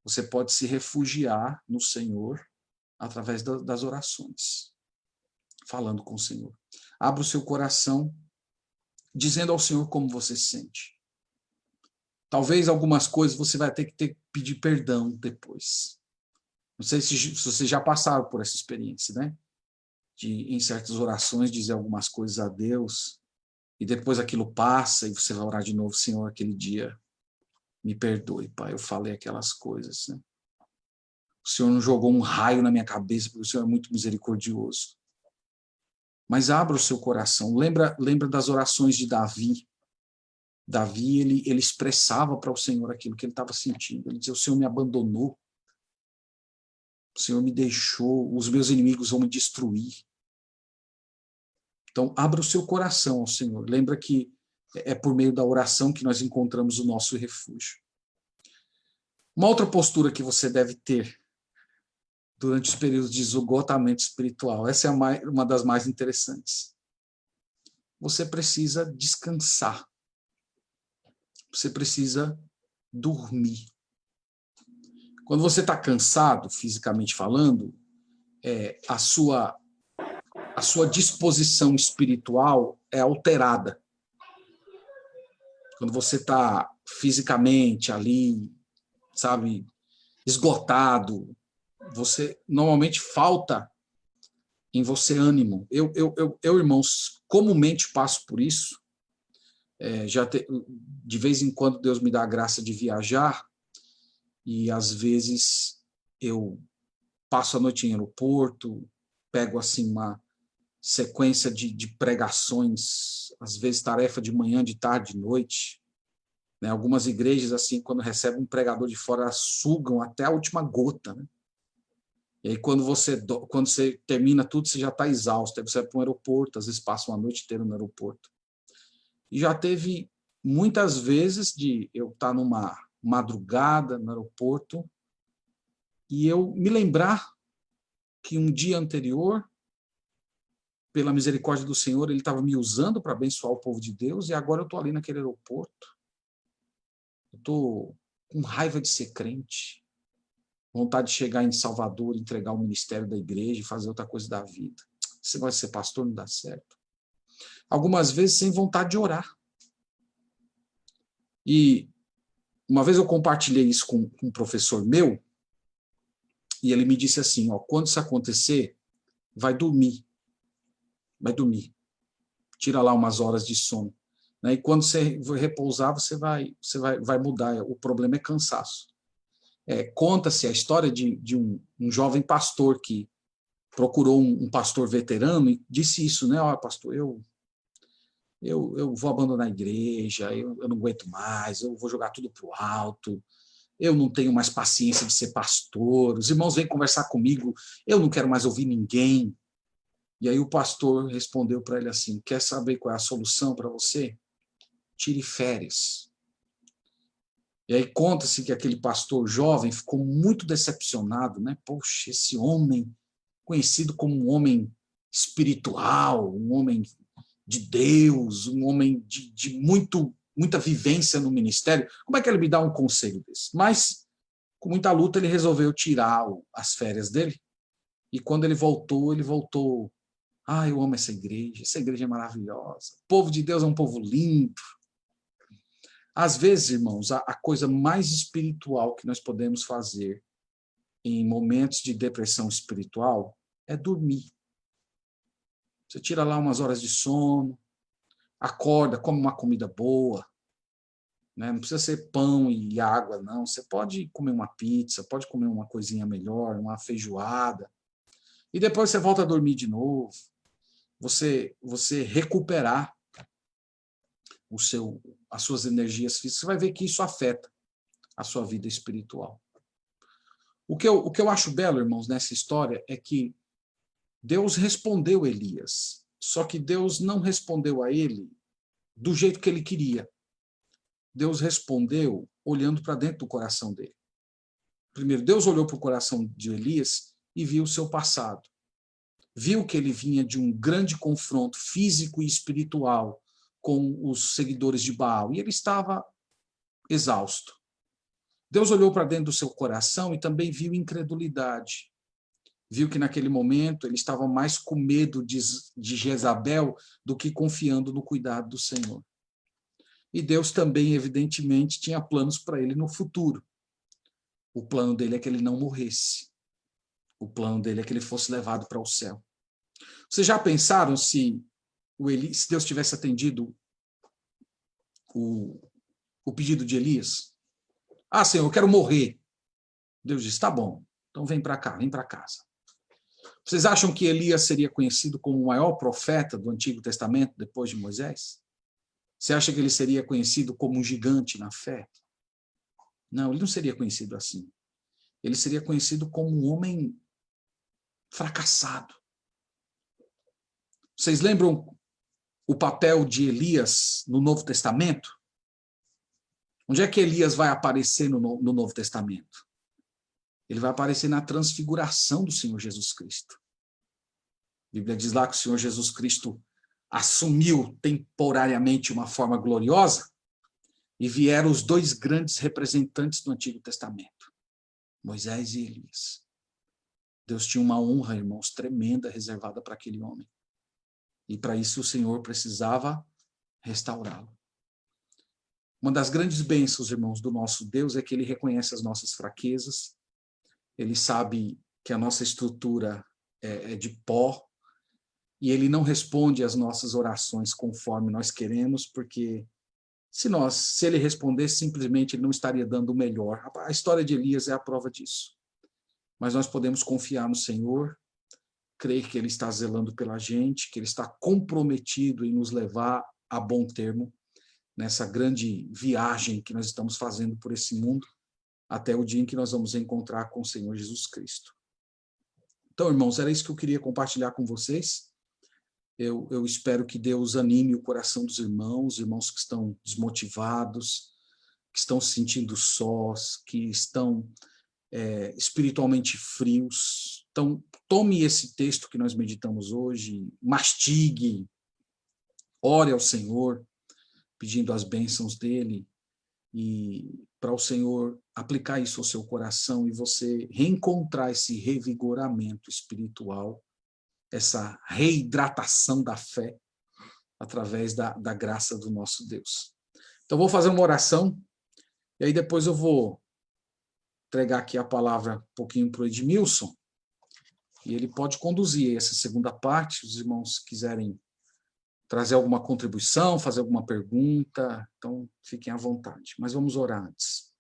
Você pode se refugiar no Senhor através das orações, falando com o Senhor. Abra o seu coração, dizendo ao Senhor como você se sente. Talvez algumas coisas você vai ter que pedir perdão depois. Não sei se você já passaram por essa experiência, né? De, em certas orações, dizer algumas coisas a Deus, e depois aquilo passa, e você vai orar de novo: Senhor, aquele dia, me perdoe, Pai, eu falei aquelas coisas, né? O Senhor não jogou um raio na minha cabeça, porque o Senhor é muito misericordioso. Mas abra o seu coração. Lembra das orações de Davi. Davi, ele expressava para o Senhor aquilo que ele estava sentindo. Ele dizia, o Senhor me abandonou. O Senhor me deixou. Os meus inimigos vão me destruir. Então, abra o seu coração ao Senhor. Lembra que é por meio da oração que nós encontramos o nosso refúgio. Uma outra postura que você deve ter durante os períodos de esgotamento espiritual, essa é uma das mais interessantes. Você precisa descansar. Você precisa dormir. Quando você está cansado, fisicamente falando, a sua disposição espiritual é alterada. Quando você está fisicamente ali, sabe, esgotado, você normalmente falta em você ânimo. Eu, irmãos, comumente passo por isso. De vez em quando Deus me dá a graça de viajar e às vezes eu passo a noite em aeroporto, pego assim uma sequência de pregações, às vezes tarefa de manhã, de tarde, de noite. Né? Algumas igrejas, assim, quando recebem um pregador de fora, sugam até a última gota. Né? E aí, quando você termina tudo, você já está exausto. Aí você vai para um aeroporto, às vezes passa uma noite inteira no aeroporto. E já teve muitas vezes de eu estar numa madrugada no aeroporto e eu me lembrar que um dia anterior, pela misericórdia do Senhor, ele estava me usando para abençoar o povo de Deus, e agora eu estou ali naquele aeroporto. Eu estou com raiva de ser crente, vontade de chegar em Salvador, entregar o ministério da igreja e fazer outra coisa da vida. Você vai ser pastor, não dá certo. Algumas vezes sem vontade de orar. E uma vez eu compartilhei isso com um professor meu, e ele me disse assim, ó, quando isso acontecer, vai dormir. Vai dormir. Tira lá umas horas de sono. Né? E quando você repousar, você vai mudar. O problema é cansaço. Conta-se a história de um jovem pastor que procurou um pastor veterano e disse isso, né? Ó, pastor, eu vou abandonar a igreja, eu não aguento mais, eu vou jogar tudo para o alto, eu não tenho mais paciência de ser pastor, os irmãos vêm conversar comigo, eu não quero mais ouvir ninguém. E aí o pastor respondeu para ele assim, quer saber qual é a solução para você? Tire férias. E aí conta-se que aquele pastor jovem ficou muito decepcionado, né? Poxa, esse homem, conhecido como um homem espiritual, um homem de Deus, um homem de muita vivência no ministério, como é que ele me dá um conselho desse? Mas, com muita luta, ele resolveu tirar as férias dele, e quando ele voltou, eu amo essa igreja é maravilhosa, o povo de Deus é um povo lindo. Às vezes, irmãos, a coisa mais espiritual que nós podemos fazer em momentos de depressão espiritual é dormir. Você tira lá umas horas de sono, acorda, come uma comida boa, né? Não precisa ser pão e água, não. Você pode comer uma pizza, pode comer uma coisinha melhor, uma feijoada, e depois você volta a dormir de novo. Você recuperar as suas energias físicas, você vai ver que isso afeta a sua vida espiritual. O que eu acho belo, irmãos, nessa história é que Deus respondeu Elias, só que Deus não respondeu a ele do jeito que ele queria. Deus respondeu olhando para dentro do coração dele. Primeiro, Deus olhou para o coração de Elias e viu o seu passado. Viu que ele vinha de um grande confronto físico e espiritual com os seguidores de Baal, e ele estava exausto. Deus olhou para dentro do seu coração e também viu incredulidade. Viu que naquele momento ele estava mais com medo de Jezabel do que confiando no cuidado do Senhor. E Deus também, evidentemente, tinha planos para ele no futuro. O plano dele é que ele não morresse. O plano dele é que ele fosse levado para o céu. Vocês já pensaram se Deus tivesse atendido o pedido de Elias? Ah, Senhor, eu quero morrer. Deus disse, tá bom, Então vem para cá, vem para casa. Vocês acham que Elias seria conhecido como o maior profeta do Antigo Testamento depois de Moisés? Você acha que ele seria conhecido como um gigante na fé? Não, ele não seria conhecido assim. Ele seria conhecido como um homem fracassado. Vocês lembram o papel de Elias no Novo Testamento? Onde é que Elias vai aparecer no Novo Testamento? Ele vai aparecer na transfiguração do Senhor Jesus Cristo. A Bíblia diz lá que o Senhor Jesus Cristo assumiu temporariamente uma forma gloriosa e vieram os dois grandes representantes do Antigo Testamento, Moisés e Elias. Deus tinha uma honra, irmãos, tremenda reservada para aquele homem. E para isso o Senhor precisava restaurá-lo. Uma das grandes bênçãos, irmãos, do nosso Deus é que ele reconhece as nossas fraquezas, ele sabe que a nossa estrutura é de pó, e ele não responde às nossas orações conforme nós queremos, porque se ele respondesse, simplesmente ele não estaria dando o melhor. A história de Elias é a prova disso. Mas nós podemos confiar no Senhor, crer que ele está zelando pela gente, que ele está comprometido em nos levar a bom termo nessa grande viagem que nós estamos fazendo por esse mundo, até o dia em que nós vamos encontrar com o Senhor Jesus Cristo. Então, irmãos, era isso que eu queria compartilhar com vocês. Eu espero que Deus anime o coração dos irmãos que estão desmotivados, que estão se sentindo sós, que estão espiritualmente frios. Então, tome esse texto que nós meditamos hoje, mastigue, ore ao Senhor, pedindo as bênçãos dele, e para o Senhor aplicar isso ao seu coração e você reencontrar esse revigoramento espiritual, essa reidratação da fé através da graça do nosso Deus. Então, vou fazer uma oração e aí depois eu vou entregar aqui a palavra um pouquinho para o Edmilson e ele pode conduzir essa segunda parte. Os irmãos quiserem trazer alguma contribuição, fazer alguma pergunta, então fiquem à vontade. Mas vamos orar antes.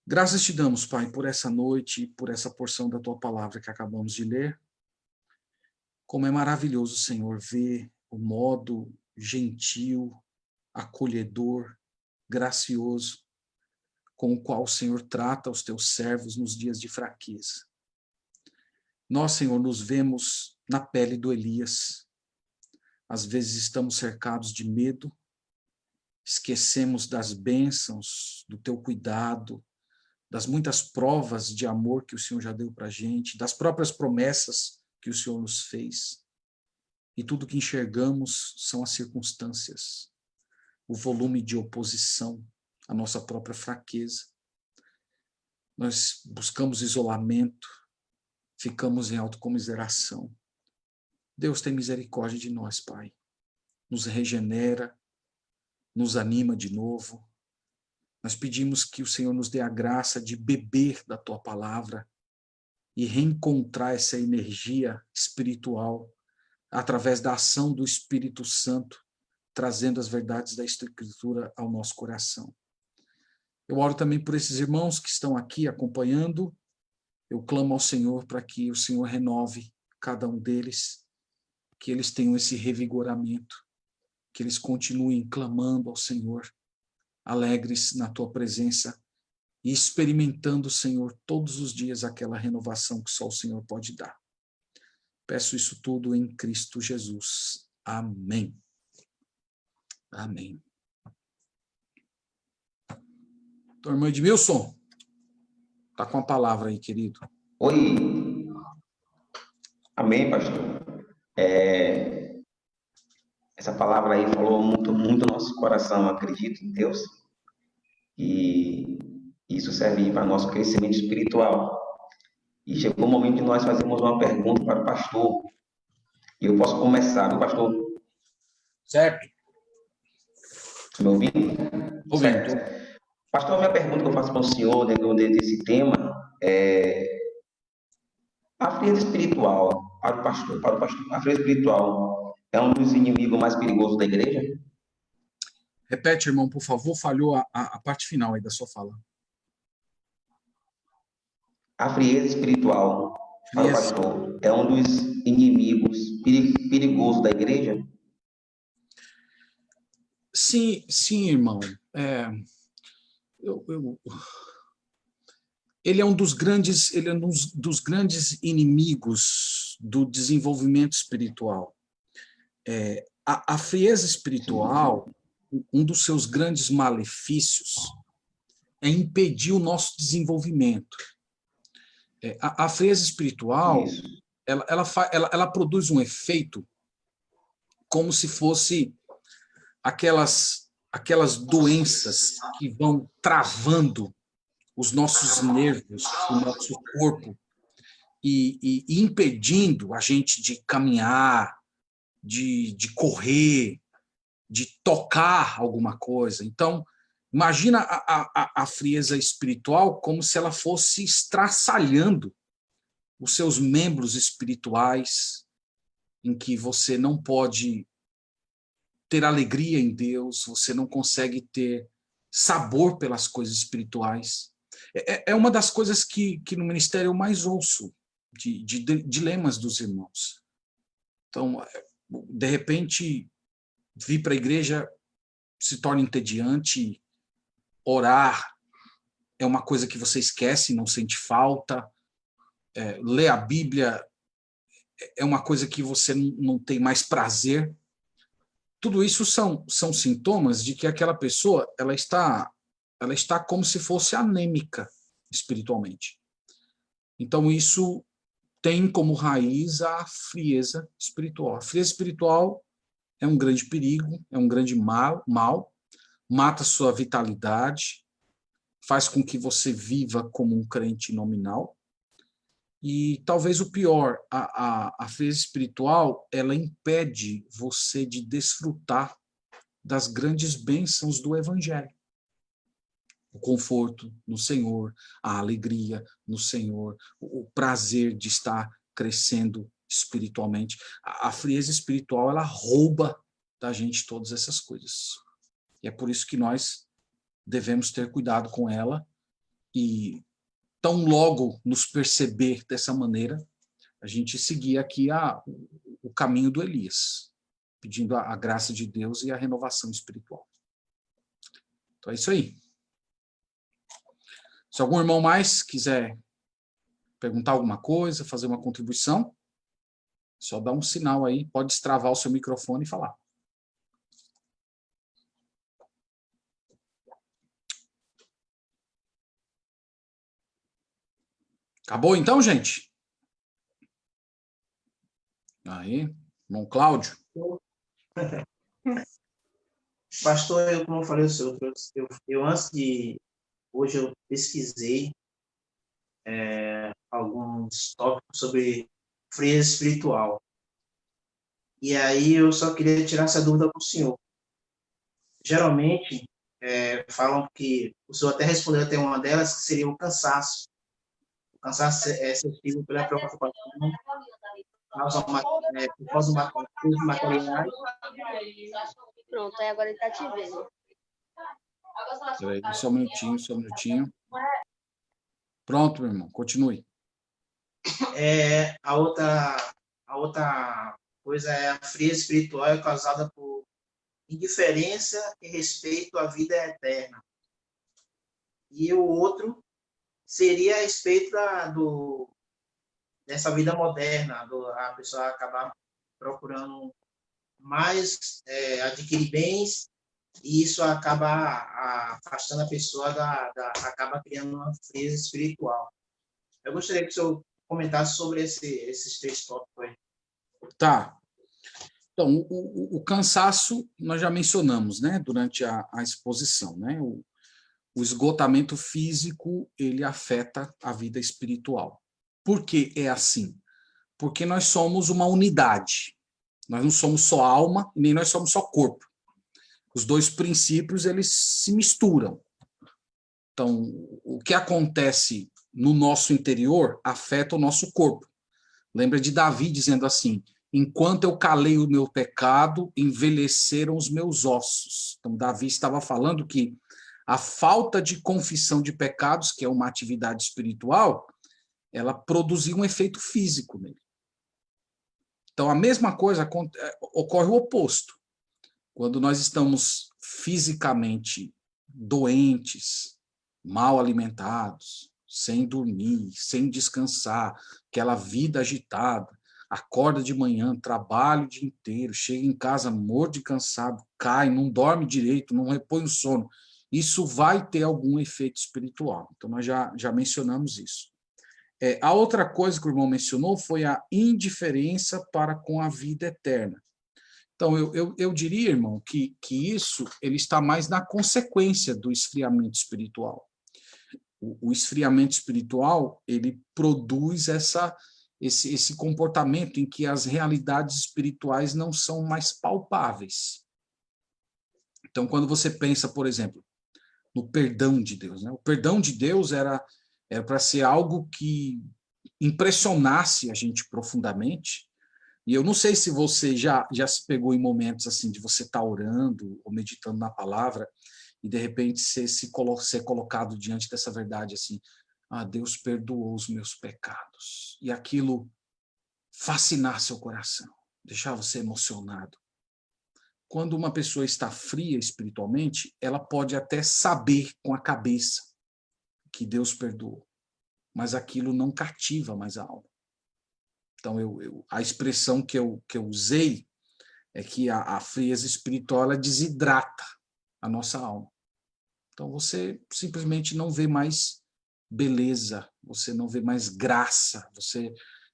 Graças te damos, Pai, por essa noite, por essa porção da Tua palavra que acabamos de ler. Como é maravilhoso, Senhor, ver o modo gentil, acolhedor, gracioso, com o qual o Senhor trata os Teus servos nos dias de fraqueza. Nós, Senhor, nos vemos na pele do Elias. Às vezes estamos cercados de medo, esquecemos das bênçãos, do Teu cuidado, das muitas provas de amor que o Senhor já deu para a gente, das próprias promessas que o Senhor nos fez. E tudo que enxergamos são as circunstâncias, o volume de oposição, a nossa própria fraqueza. Nós buscamos isolamento, ficamos em autocomiseração. Deus tem misericórdia de nós, Pai. Nos regenera, nos anima de novo. Nós pedimos que o Senhor nos dê a graça de beber da Tua palavra e reencontrar essa energia espiritual através da ação do Espírito Santo, trazendo as verdades da Escritura ao nosso coração. Eu oro também por esses irmãos que estão aqui acompanhando. Eu clamo ao Senhor para que o Senhor renove cada um deles, que eles tenham esse revigoramento, que eles continuem clamando ao Senhor, alegres na Tua presença e experimentando, Senhor, todos os dias aquela renovação que só o Senhor pode dar. Peço isso tudo em Cristo Jesus. Amém. Amém. Então, irmão Edmilson, está com a palavra aí, querido. Oi. Amém, pastor. Essa palavra aí falou muito no nosso coração. Acredito em Deus. E isso serve para nosso crescimento espiritual. E chegou o momento de nós fazermos uma pergunta para o pastor. E eu posso começar, viu, pastor? Certo. Me ouvindo? Ouvindo. Pastor, a minha pergunta que eu faço para o senhor dentro desse tema é a frieza espiritual para o pastor, a frieza espiritual é um dos inimigos mais perigosos da igreja? Repete, irmão, por favor, falhou a parte final aí da sua fala. A frieza espiritual, para o Frieza. pastor, é um dos inimigos perigosos da igreja? Sim, sim, irmão. Eu, eu- ele é um dos grandes inimigos do desenvolvimento espiritual. A frieza Sim, espiritual, um dos seus grandes malefícios é impedir o nosso desenvolvimento. A frieza espiritual, isso, ela produz um efeito como se fosse aquelas doenças que vão travando os nossos nervos, o nosso corpo, e impedindo a gente de caminhar, de correr, de tocar alguma coisa. Então, imagina a frieza espiritual como se ela fosse estraçalhando os seus membros espirituais, em que você não pode ter alegria em Deus, você não consegue ter sabor pelas coisas espirituais. É uma das coisas que no ministério eu mais ouço, de dilemas dos irmãos. Então, de repente, vir para a igreja se torna entediante, orar é uma coisa que você esquece, não sente falta, ler a Bíblia é uma coisa que você não tem mais prazer. Tudo isso são sintomas de que aquela pessoa ela está como se fosse anêmica espiritualmente. Então, isso tem como raiz a frieza espiritual. A frieza espiritual é um grande perigo, é um grande mal, mata sua vitalidade, faz com que você viva como um crente nominal. E talvez o pior, a frieza espiritual, ela impede você de desfrutar das grandes bênçãos do Evangelho. O conforto no Senhor, a alegria no Senhor, o prazer de estar crescendo espiritualmente. A frieza espiritual, ela rouba da gente todas essas coisas. E é por isso que nós devemos ter cuidado com ela e, tão logo nos perceber dessa maneira, a gente seguir aqui o caminho do Elias, pedindo a graça de Deus e a renovação espiritual. Então é isso aí. Se algum irmão mais quiser perguntar alguma coisa, fazer uma contribuição, só dá um sinal aí, pode destravar o seu microfone e falar. Acabou então, gente? Aí, irmão Cláudio. Pastor, como eu falei, eu antes de hoje eu pesquisei alguns tópicos sobre frieza espiritual. E aí eu só queria tirar essa dúvida para o senhor. Geralmente, falam que, o senhor até respondeu até uma delas, que seria o cansaço. O cansaço é sensível pela preocupação, por causa dos materiais. Pronto, aí agora ele tá te vendo. Peraí, só um minutinho, só um minutinho. Pronto, meu irmão, continue. A outra coisa é a frieza espiritual é causada por indiferença e respeito à vida eterna. E o outro seria a respeito dessa vida moderna, a pessoa acabar procurando mais adquirir bens, e isso acaba afastando a pessoa acaba criando uma frieza espiritual. Eu gostaria que o senhor comentasse sobre esses três tópicos aí. Tá. Então, o cansaço nós já mencionamos, né, durante a exposição, né? O esgotamento físico, ele afeta a vida espiritual. Por que é assim? Porque nós somos uma unidade. Nós não somos só alma, nem nós somos só corpo. Os dois princípios, eles se misturam. Então, o que acontece no nosso interior afeta o nosso corpo. Lembra de Davi dizendo assim: enquanto eu calei o meu pecado, envelheceram os meus ossos. Então, Davi estava falando que a falta de confissão de pecados, que é uma atividade espiritual, ela produzia um efeito físico nele. Então, a mesma coisa ocorre o oposto. Quando nós estamos fisicamente doentes, mal alimentados, sem dormir, sem descansar, aquela vida agitada, acorda de manhã, trabalha o dia inteiro, chega em casa morto de cansado, cai, não dorme direito, não repõe o sono, isso vai ter algum efeito espiritual. Então, nós já mencionamos isso. A outra coisa que o irmão mencionou foi a indiferença para com a vida eterna. Então, eu diria, irmão, que isso ele está mais na consequência do esfriamento espiritual. O esfriamento espiritual, ele produz esse comportamento em que as realidades espirituais não são mais palpáveis. Então, quando você pensa, por exemplo, no perdão de Deus, né? O perdão de Deus era para ser algo que impressionasse a gente profundamente. E eu não sei se você já se pegou em momentos assim de você estar orando ou meditando na palavra e de repente ser colocado diante dessa verdade assim, Deus perdoou os meus pecados. E aquilo fascinar seu coração, deixar você emocionado. Quando uma pessoa está fria espiritualmente, ela pode até saber com a cabeça que Deus perdoou, mas aquilo não cativa mais a alma. Então, a expressão que eu usei é que a frieza espiritual ela desidrata a nossa alma. Então, você simplesmente não vê mais beleza, você não vê mais graça, você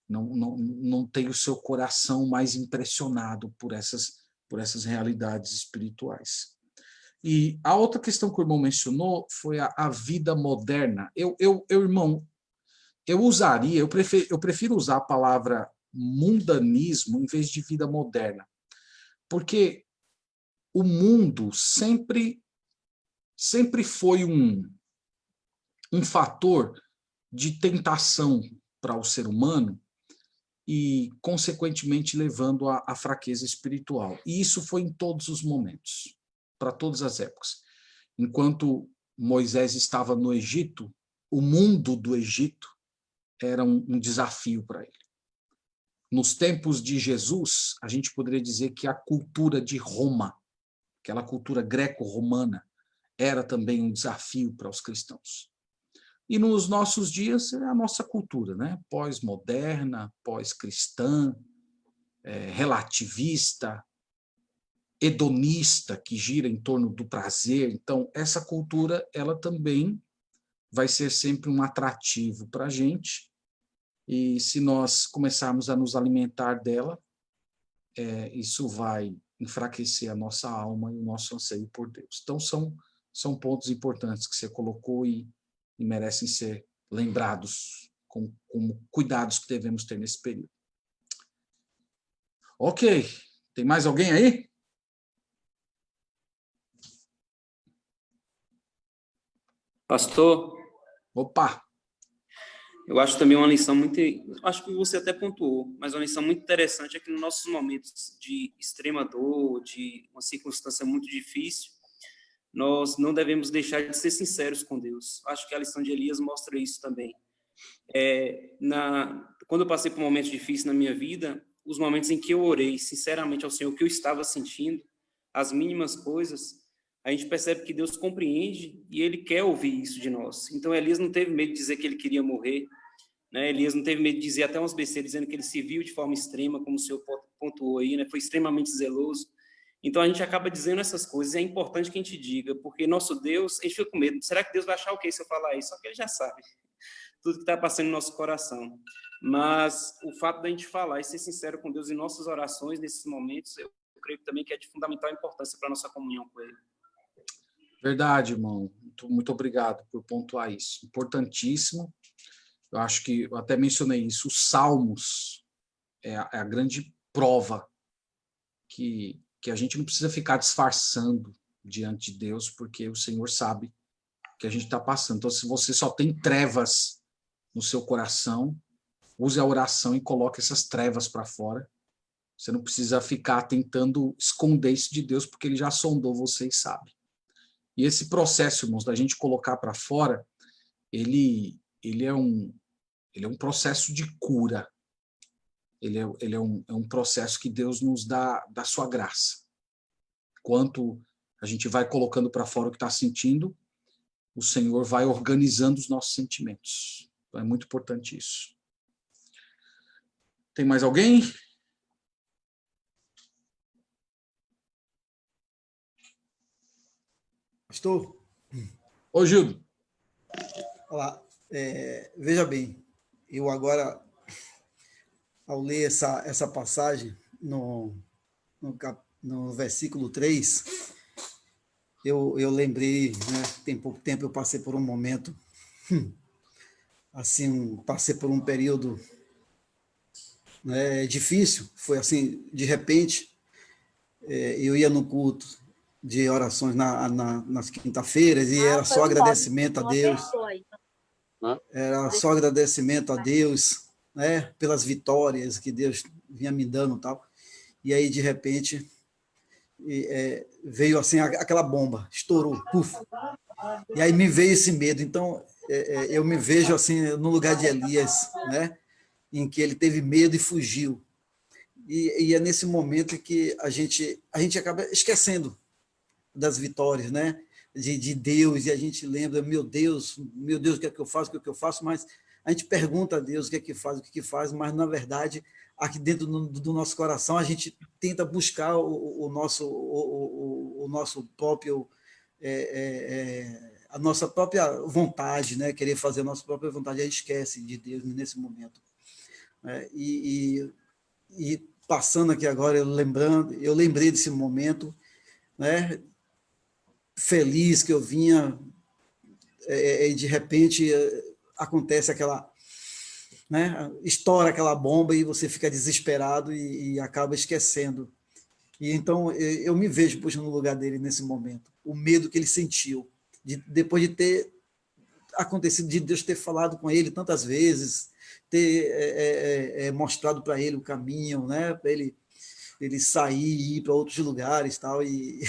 não tem o seu coração mais impressionado por essas realidades espirituais. E a outra questão que o irmão mencionou foi a vida moderna. Irmão, eu prefiro usar a palavra mundanismo em vez de vida moderna, porque o mundo sempre foi um fator de tentação para o ser humano e, consequentemente, levando à fraqueza espiritual. E isso foi em todos os momentos, para todas as épocas. Enquanto Moisés estava no Egito, o mundo do Egito era um desafio para ele. Nos tempos de Jesus, a gente poderia dizer que a cultura de Roma, aquela cultura greco-romana, era também um desafio para os cristãos. E nos nossos dias é a nossa cultura, né? Pós-moderna, pós-cristã, relativista, hedonista, que gira em torno do prazer. Então, essa cultura ela também vai ser sempre um atrativo para a gente. E se nós começarmos a nos alimentar dela, isso vai enfraquecer a nossa alma e o nosso anseio por Deus. Então, são pontos importantes que você colocou e merecem ser lembrados como cuidados que devemos ter nesse período. Ok. Tem mais alguém aí? Pastor, Opa! eu acho também uma lição muito... Acho que você até pontuou, mas uma lição muito interessante é que nos nossos momentos de extrema dor, de uma circunstância muito difícil, nós não devemos deixar de ser sinceros com Deus. Acho que a lição de Elias mostra isso também. Quando eu passei por momentos difíceis na minha vida, os momentos em que eu orei sinceramente ao Senhor o que eu estava sentindo, as mínimas coisas, a gente percebe que Deus compreende e Ele quer ouvir isso de nós. Então, Elias não teve medo de dizer que ele queria morrer, né? Elias não teve medo de dizer até umas besteiras, dizendo que ele se viu de forma extrema, como o senhor pontuou aí, né? Foi extremamente zeloso. Então, a gente acaba dizendo essas coisas, é importante que a gente diga, porque nosso Deus, a gente fica com medo. Será que Deus vai achar o quê se eu falar isso? Só que Ele já sabe tudo que está passando no nosso coração. Mas o fato da gente falar e ser sincero com Deus em nossas orações, nesses momentos, eu creio também que é de fundamental importância para a nossa comunhão com Ele. Verdade, irmão. Muito obrigado por pontuar isso. Importantíssimo. Eu acho que eu até mencionei isso. Os Salmos é a grande prova que a gente não precisa ficar disfarçando diante de Deus, porque o Senhor sabe que a gente está passando. Então, se você só tem trevas no seu coração, use a oração e coloque essas trevas para fora. Você não precisa ficar tentando esconder isso de Deus, porque Ele já sondou você e sabe. E esse processo, irmãos, da gente colocar para fora, ele é Ele é um processo de cura. Ele é um processo que Deus nos dá da sua graça. Enquanto a gente vai colocando para fora o que está sentindo, o Senhor vai organizando os nossos sentimentos. Então, é muito importante isso. Tem mais alguém? Pastor? Ô, Gildo. Olá. Veja bem, eu agora, ao ler essa passagem no versículo 3, eu lembrei, né, tem pouco tempo eu passei por um momento, assim, passei por um período, né, difícil. Foi assim, de repente, eu ia no culto de orações nas quinta-feiras e era só agradecimento a Deus. Era só agradecimento a Deus, né, pelas vitórias que Deus vinha me dando e tal. E aí, de repente, veio assim aquela bomba, estourou, puf. E aí me veio esse medo. Então, eu me vejo assim no lugar de Elias, né, em que ele teve medo e fugiu. E é nesse momento que a gente acaba esquecendo das vitórias, né? De Deus, e a gente lembra, meu Deus, o que é que eu faço, o que é que eu faço, mas a gente pergunta a Deus o que é que faz, mas, na verdade, aqui dentro do nosso coração, a gente tenta buscar o nosso próprio, a nossa própria vontade, né? Querer fazer a nossa própria vontade, a gente esquece de Deus nesse momento. E passando aqui agora, eu lembrei desse momento, né? Feliz que eu vinha, e de repente acontece aquela, né, estoura aquela bomba e você fica desesperado e acaba esquecendo. E então eu me vejo puxando no lugar dele nesse momento, o medo que ele sentiu, depois de ter acontecido, de Deus ter falado com ele tantas vezes, ter mostrado para ele o caminho, né, para ele sair e ir para outros lugares tal, e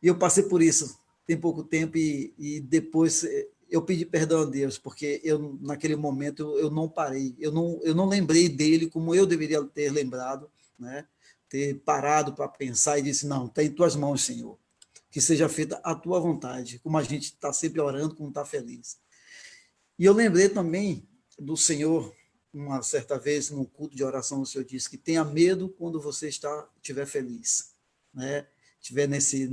eu passei por isso tem pouco tempo, e depois eu pedi perdão a Deus, porque eu, naquele momento, eu não parei, eu não lembrei dele como eu deveria ter lembrado, né? Ter parado para pensar e disse, não, está em tuas mãos, Senhor, que seja feita a tua vontade, como a gente está sempre orando, como está feliz. E eu lembrei também do Senhor, uma certa vez, num culto de oração, o Senhor disse que tenha medo quando você estiver feliz, né? Estiver nesse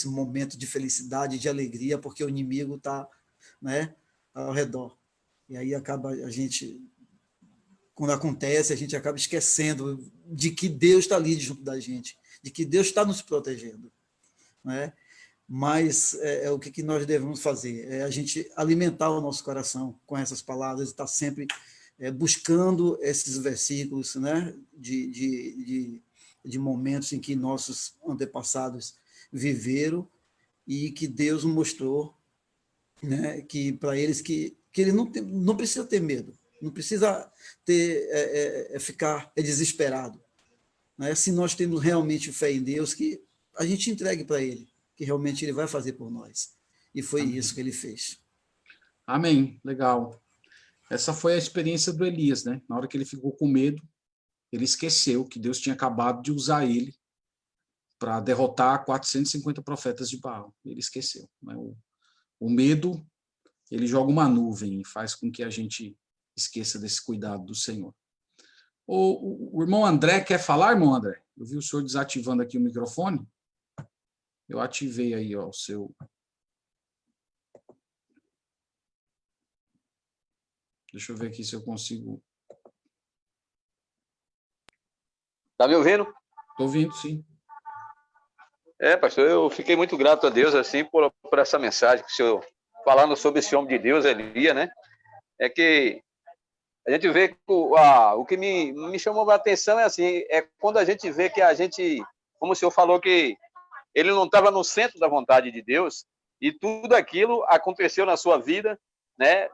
momento de felicidade, de alegria, porque o inimigo está, né, ao redor. E aí acaba a gente, quando acontece, a gente acaba esquecendo de que Deus está ali junto da gente, de que Deus está nos protegendo, né? Mas o que nós devemos fazer? É a gente alimentar o nosso coração com essas palavras, estar sempre buscando esses versículos, né, de momentos em que nossos antepassados viveram e que Deus mostrou, né, que para eles que ele não precisa ter medo, não precisa ficar desesperado, né? Se nós temos realmente fé em Deus, que a gente entregue para Ele, que realmente Ele vai fazer por nós. E foi Amém. Isso que Ele fez. Amém, legal. Essa foi a experiência do Elias, né? Na hora que ele ficou com medo, ele esqueceu que Deus tinha acabado de usar ele para derrotar 450 profetas de Baal. Ele esqueceu, né? O medo, ele joga uma nuvem e faz com que a gente esqueça desse cuidado do Senhor. O irmão André quer falar, irmão André? Eu vi o senhor desativando aqui o microfone. Eu ativei aí, ó, o seu... Deixa eu ver aqui se eu consigo... Tá me ouvindo? Estou ouvindo, sim. Pastor, eu fiquei muito grato a Deus, assim, por essa mensagem que o senhor, falando sobre esse homem de Deus, Elias, né? É que a gente vê que o que me chamou a atenção é assim, quando a gente vê que a gente, como o senhor falou, que ele não estava no centro da vontade de Deus, e tudo aquilo aconteceu na sua vida, né?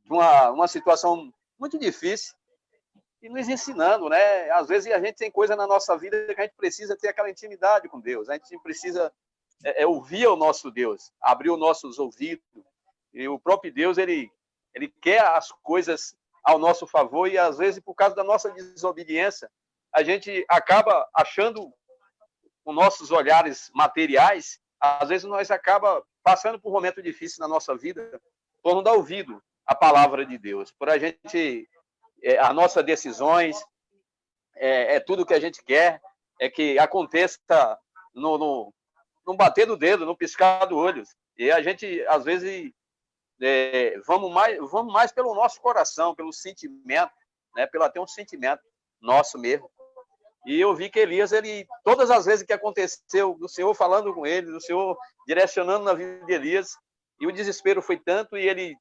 Uma situação muito difícil, e nos ensinando, né? Às vezes a gente tem coisa na nossa vida que a gente precisa ter aquela intimidade com Deus, a gente precisa ouvir o nosso Deus, abrir os nossos ouvidos, e o próprio Deus, ele Ele quer as coisas ao nosso favor e, às vezes, por causa da nossa desobediência, a gente acaba achando, com nossos olhares materiais, às vezes nós acaba passando por um momento difícil na nossa vida por não dar ouvido à palavra de Deus, por a gente, as nossas decisões, tudo que a gente quer, é que aconteça no bater do dedo, no piscar do olho. E a gente, às vezes, vamos mais pelo nosso coração, pelo sentimento, né? Pelo até um sentimento nosso mesmo. E eu vi que Elias, todas as vezes que aconteceu, do Senhor falando com ele, do Senhor direcionando na vida de Elias, e o desespero foi tanto, e ele,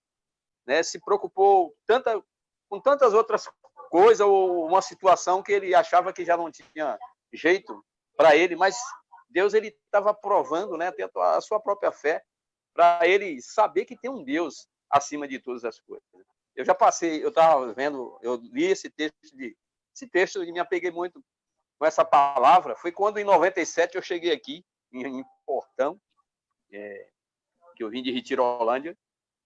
né, se preocupou com tantas outras coisas, ou uma situação que ele achava que já não tinha jeito para ele, mas Deus estava provando, né, a sua própria fé, para ele saber que tem um Deus acima de todas as coisas. Eu já passei, eu estava vendo, eu li esse texto e me apeguei muito com essa palavra. Foi quando, em 97, eu cheguei aqui, em Portão, que eu vim de Retirolândia,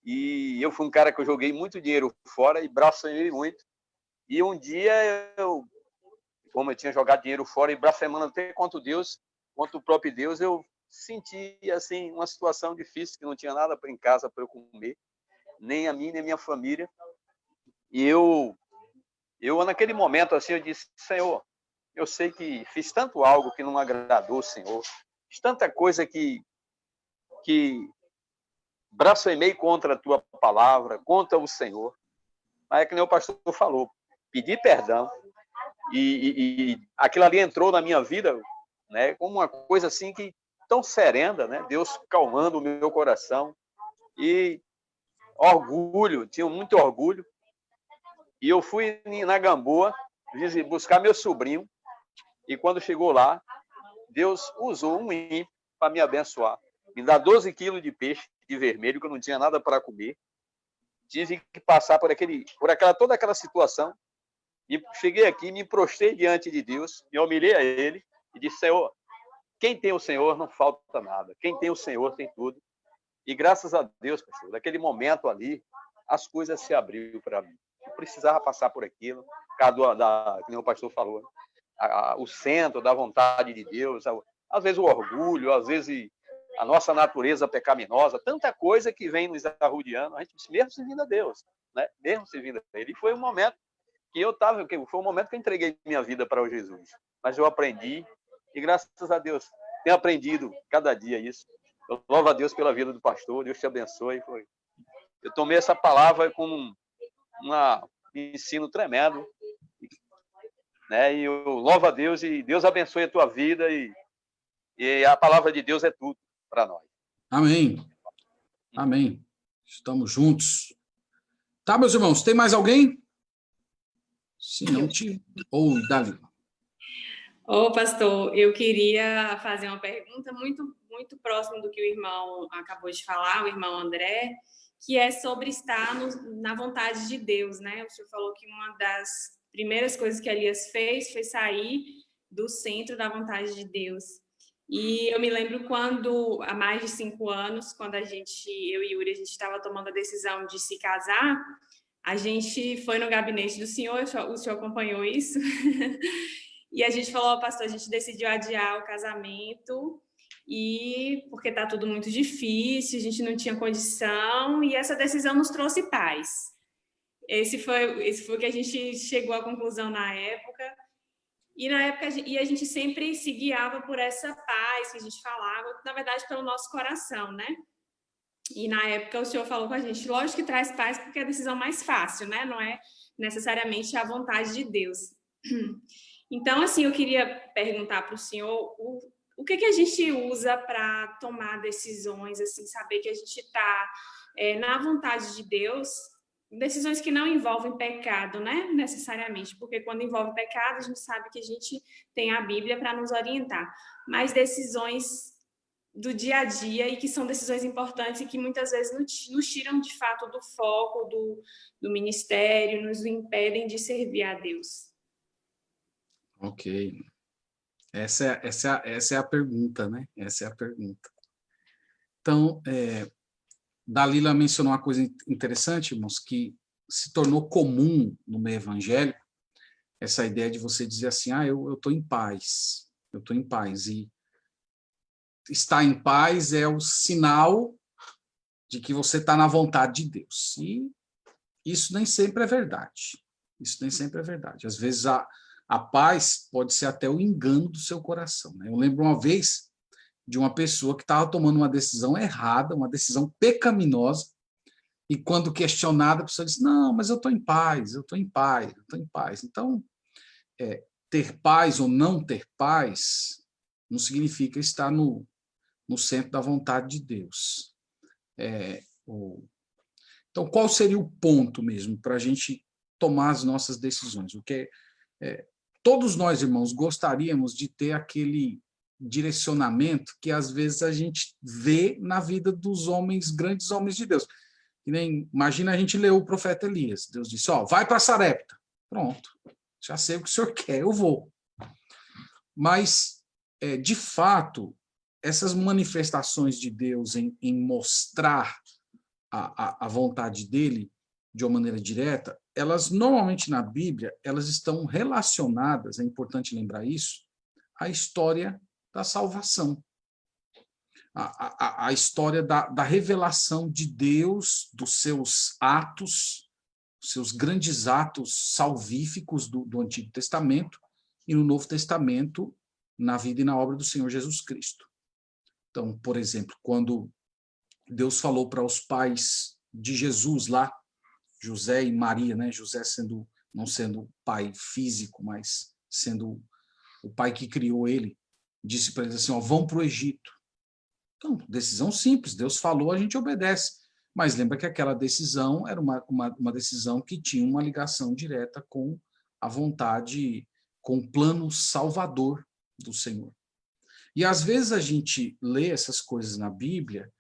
e eu fui um cara que eu joguei muito dinheiro fora e blasfemei muito. E um dia, como eu tinha jogado dinheiro fora e blasfemando até contra Deus, contra o próprio Deus, eu senti assim uma situação difícil, que não tinha nada em casa para eu comer, nem a mim, nem a minha família. E eu naquele momento, assim, eu disse: Senhor, eu sei que fiz tanto algo que não agradou o Senhor, fiz tanta coisa que blasfemei contra a tua palavra, contra o Senhor. Mas é que nem o pastor falou, pedi perdão, e aquilo ali entrou na minha vida, né, como uma coisa assim que tão serena, né? Deus calmando o meu coração. E orgulho, tinha muito orgulho. E eu fui na Gamboa buscar meu sobrinho, e quando chegou lá, Deus usou um ímpio para me abençoar. Me dá 12 quilos de peixe de vermelho, que eu não tinha nada para comer. Tive que passar por toda aquela situação. E cheguei aqui, me prostrei diante de Deus, me humilhei a Ele e disse: Senhor, quem tem o Senhor não falta nada. Quem tem o Senhor tem tudo. E graças a Deus, pastor, naquele momento ali, as coisas se abriram para mim. Eu precisava passar por aquilo, como o pastor falou, o centro da vontade de Deus, às vezes o orgulho, às vezes a nossa natureza pecaminosa, tanta coisa que vem nos arrodeando, a gente mesmo servindo a Deus, né? Mesmo servindo a Ele. E foi um momento foi um momento que eu entreguei minha vida para o Jesus. Mas eu aprendi, e graças a Deus, tenho aprendido cada dia isso. Eu louvo a Deus pela vida do pastor, Deus te abençoe. Eu tomei essa palavra com um ensino tremendo, né? E eu louvo a Deus, e Deus abençoe a tua vida, e a palavra de Deus é tudo para nós. Amém. Amém. Estamos juntos. Tá, meus irmãos, tem mais alguém? Se não, ou Davi. Ô, pastor, eu queria fazer uma pergunta muito, muito próxima do que o irmão acabou de falar, o irmão André, que é sobre estar na vontade de Deus, né? O senhor falou que uma das primeiras coisas que Elias fez foi sair do centro da vontade de Deus. E eu me lembro quando, há mais de 5 anos, quando eu e Yuri, a gente estava tomando a decisão de se casar, a gente foi no gabinete do senhor, o senhor acompanhou isso, e a gente falou: pastor, a gente decidiu adiar o casamento, porque está tudo muito difícil, a gente não tinha condição, e essa decisão nos trouxe paz. Esse foi o que a gente chegou à conclusão na época, e a gente sempre se guiava por essa paz que a gente falava, na verdade, pelo nosso coração, né? E na época o senhor falou com a gente: lógico que traz paz porque é a decisão mais fácil, né? Não é necessariamente a vontade de Deus. Então, assim, eu queria perguntar para o senhor o que a gente usa para tomar decisões, assim, saber que a gente está na vontade de Deus, decisões que não envolvem pecado, né? Necessariamente, porque quando envolve pecado, a gente sabe que a gente tem a Bíblia para nos orientar, mas decisões do dia a dia, e que são decisões importantes e que muitas vezes nos tiram de fato do foco do ministério, nos impedem de servir a Deus. Ok. Essa é a pergunta, né? Essa é a pergunta. Então, Dalila mencionou uma coisa interessante, irmãos, que se tornou comum no meio evangélico, essa ideia de você dizer assim, eu estou em paz, eu estou em paz. E estar em paz é o sinal de que você está na vontade de Deus. E isso nem sempre é verdade. Isso nem sempre é verdade. Às vezes a paz pode ser até o engano do seu coração, né? Eu lembro uma vez de uma pessoa que estava tomando uma decisão errada, uma decisão pecaminosa, e quando questionada, a pessoa disse, não, mas eu estou em paz, eu estou em paz, eu estou em paz. Então, ter paz ou não ter paz não significa estar no centro da vontade de Deus. Então, qual seria o ponto mesmo para a gente tomar as nossas decisões? Porque todos nós, irmãos, gostaríamos de ter aquele direcionamento que às vezes a gente vê na vida dos homens, grandes homens de Deus. Que nem, imagina a gente leu o profeta Elias. Deus disse, vai para Sarepta. Pronto, já sei o que o senhor quer, eu vou. Mas, de fato, essas manifestações de Deus em mostrar a vontade dele de uma maneira direta, elas normalmente na Bíblia, elas estão relacionadas, é importante lembrar isso, à história da salvação. A história da revelação de Deus, dos seus atos, seus grandes atos salvíficos do Antigo Testamento e no Novo Testamento, na vida e na obra do Senhor Jesus Cristo. Então, por exemplo, quando Deus falou para os pais de Jesus lá, José e Maria, né? José não sendo o pai físico, mas sendo o pai que criou ele, disse para eles assim, vão para o Egito. Então, decisão simples, Deus falou, a gente obedece. Mas lembra que aquela decisão era uma decisão que tinha uma ligação direta com a vontade, com o plano salvador do Senhor. E às vezes a gente lê essas coisas na Bíblia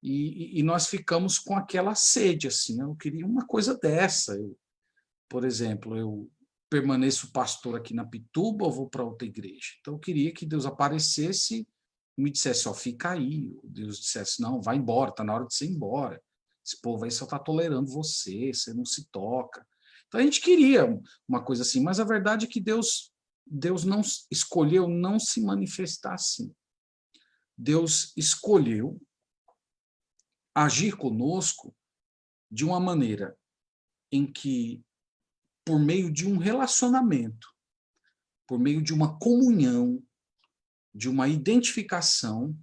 e nós ficamos com aquela sede, assim, eu queria uma coisa dessa. Por exemplo, eu permaneço pastor aqui na Pituba ou vou para outra igreja? Então eu queria que Deus aparecesse e me dissesse, fica aí. Deus dissesse, não, vai embora, está na hora de você ir embora. Esse povo aí só está tolerando você não se toca. Então a gente queria uma coisa assim, mas a verdade é que Deus não escolheu não se manifestar assim. Deus escolheu agir conosco de uma maneira em que, por meio de um relacionamento, por meio de uma comunhão, de uma identificação,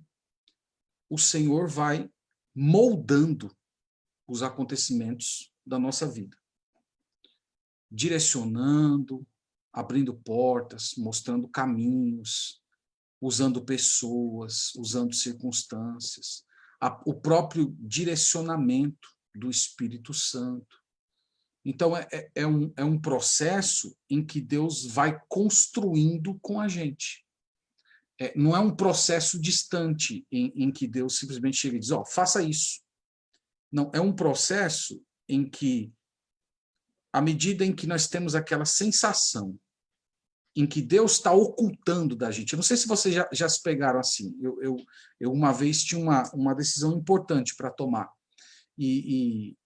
o Senhor vai moldando os acontecimentos da nossa vida, direcionando, abrindo portas, mostrando caminhos, usando pessoas, usando circunstâncias, o próprio direcionamento do Espírito Santo. Então, é um processo em que Deus vai construindo com a gente. Não é um processo distante em que Deus simplesmente chega e diz, faça isso. Não, é um processo em que, à medida em que nós temos aquela sensação em que Deus está ocultando da gente. Eu não sei se vocês já se pegaram assim. Eu uma vez tinha uma decisão importante para tomar. E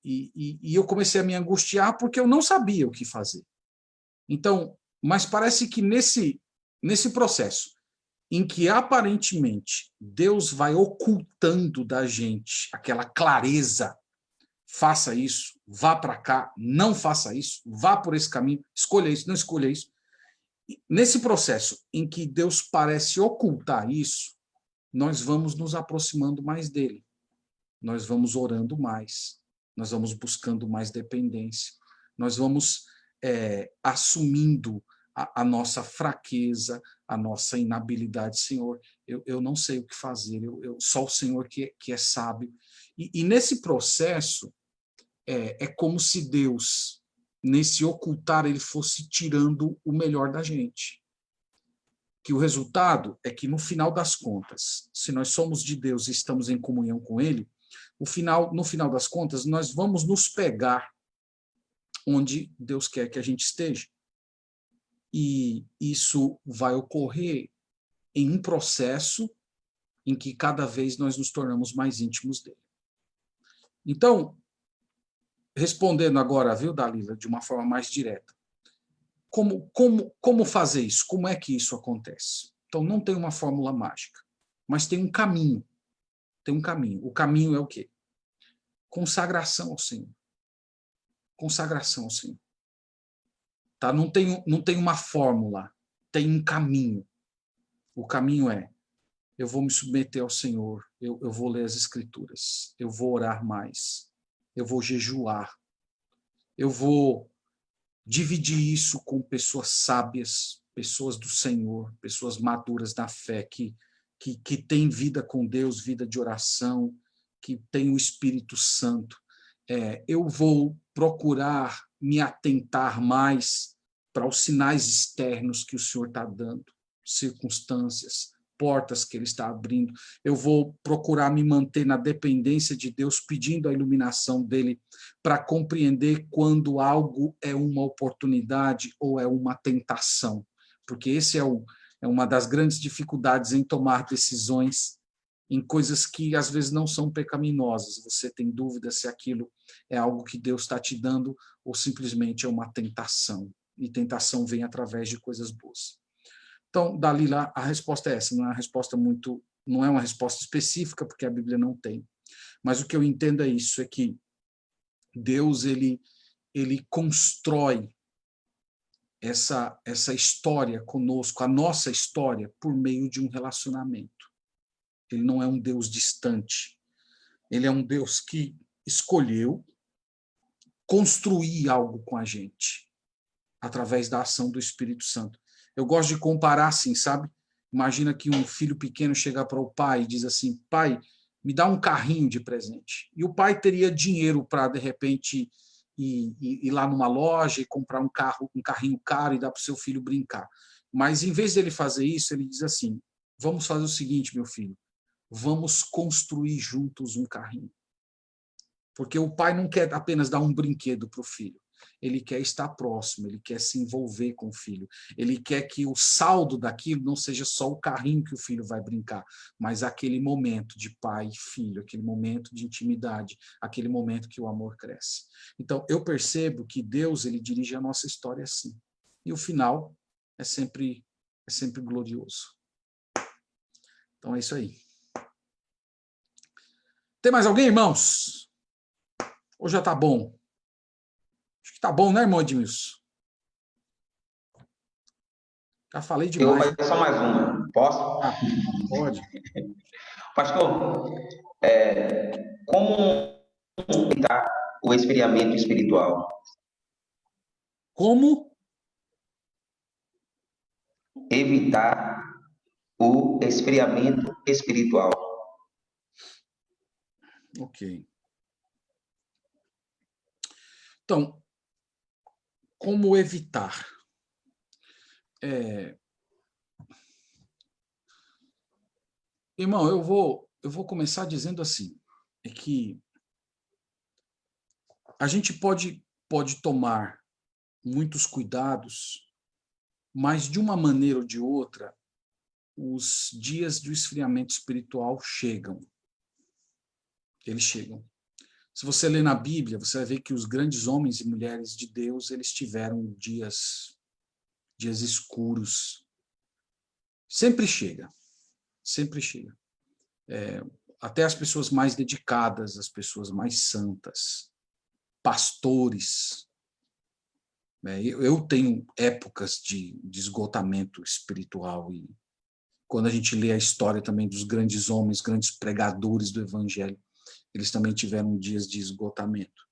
eu comecei a me angustiar porque eu não sabia o que fazer. Então, mas parece que nesse processo, em que aparentemente Deus vai ocultando da gente aquela clareza, faça isso, vá para cá, não faça isso, vá por esse caminho, escolha isso, não escolha isso. Nesse processo em que Deus parece ocultar isso, nós vamos nos aproximando mais dele, nós vamos orando mais, nós vamos buscando mais dependência, nós vamos assumindo a nossa fraqueza, a nossa inabilidade. Senhor, eu não sei o que fazer, só o Senhor que é sábio. E nesse processo, é como se Deus, nesse ocultar, ele fosse tirando o melhor da gente. Que o resultado é que, no final das contas, se nós somos de Deus e estamos em comunhão com ele, no final das contas, nós vamos nos pegar onde Deus quer que a gente esteja. E isso vai ocorrer em um processo em que cada vez nós nos tornamos mais íntimos dele. Então, respondendo agora, viu, Dalila, de uma forma mais direta, como fazer isso? Como é que isso acontece? Então, não tem uma fórmula mágica, mas tem um caminho. Tem um caminho. O caminho é o quê? Consagração ao Senhor. Consagração ao Senhor. Tá? Não tem uma fórmula, tem um caminho. O caminho é: eu vou me submeter ao Senhor, eu vou ler as Escrituras, eu vou orar mais, eu vou jejuar, eu vou dividir isso com pessoas sábias, pessoas do Senhor, pessoas maduras na fé, que têm vida com Deus, vida de oração, que têm o Espírito Santo. Eu vou procurar me atentar mais para os sinais externos que o Senhor está dando, circunstâncias, portas que Ele está abrindo. Eu vou procurar me manter na dependência de Deus, pedindo a iluminação dEle para compreender quando algo é uma oportunidade ou é uma tentação, porque esse é uma das grandes dificuldades em tomar decisões em coisas que às vezes não são pecaminosas. Você tem dúvida se aquilo é algo que Deus está te dando ou simplesmente é uma tentação. E tentação vem através de coisas boas. Então, Dalila, a resposta é essa. Não é uma resposta não é uma resposta específica, porque a Bíblia não tem. Mas o que eu entendo é isso, é que Deus ele constrói essa história conosco, a nossa história, por meio de um relacionamento. Ele não é um Deus distante. Ele é um Deus que escolheu construir algo com a gente, através da ação do Espírito Santo. Eu gosto de comparar assim, sabe? Imagina que um filho pequeno chega para o pai e diz assim: pai, me dá um carrinho de presente. E o pai teria dinheiro para, de repente, ir lá numa loja e comprar um carrinho caro e dar para o seu filho brincar. Mas, em vez dele fazer isso, ele diz assim: vamos fazer o seguinte, meu filho, vamos construir juntos um carrinho. Porque o pai não quer apenas dar um brinquedo para o filho. Ele quer estar próximo, ele quer se envolver com o filho. Ele quer que o saldo daquilo não seja só o carrinho que o filho vai brincar, mas aquele momento de pai e filho, aquele momento de intimidade, aquele momento que o amor cresce. Então, eu percebo que Deus ele dirige a nossa história assim. E o final é sempre glorioso. Então, é isso aí. Tem mais alguém, irmãos? Ou já está bom? Acho que está bom, né, irmão Edmilson? Já falei Eu vou demais. fazer só mais uma. Posso? Pode. Pastor, como evitar o esfriamento espiritual? Como? Evitar o esfriamento espiritual. Ok. Então, como evitar? Irmão, eu vou começar dizendo assim, é que a gente pode tomar muitos cuidados, mas de uma maneira ou de outra, os dias do esfriamento espiritual chegam. Eles chegam. Se você ler na Bíblia, você vai ver que os grandes homens e mulheres de Deus, eles tiveram dias escuros. Sempre chega. Sempre chega. Até as pessoas mais dedicadas, as pessoas mais santas, pastores. Eu tenho épocas de esgotamento espiritual, e quando a gente lê a história também dos grandes homens, grandes pregadores do Evangelho, eles também tiveram dias de esgotamento.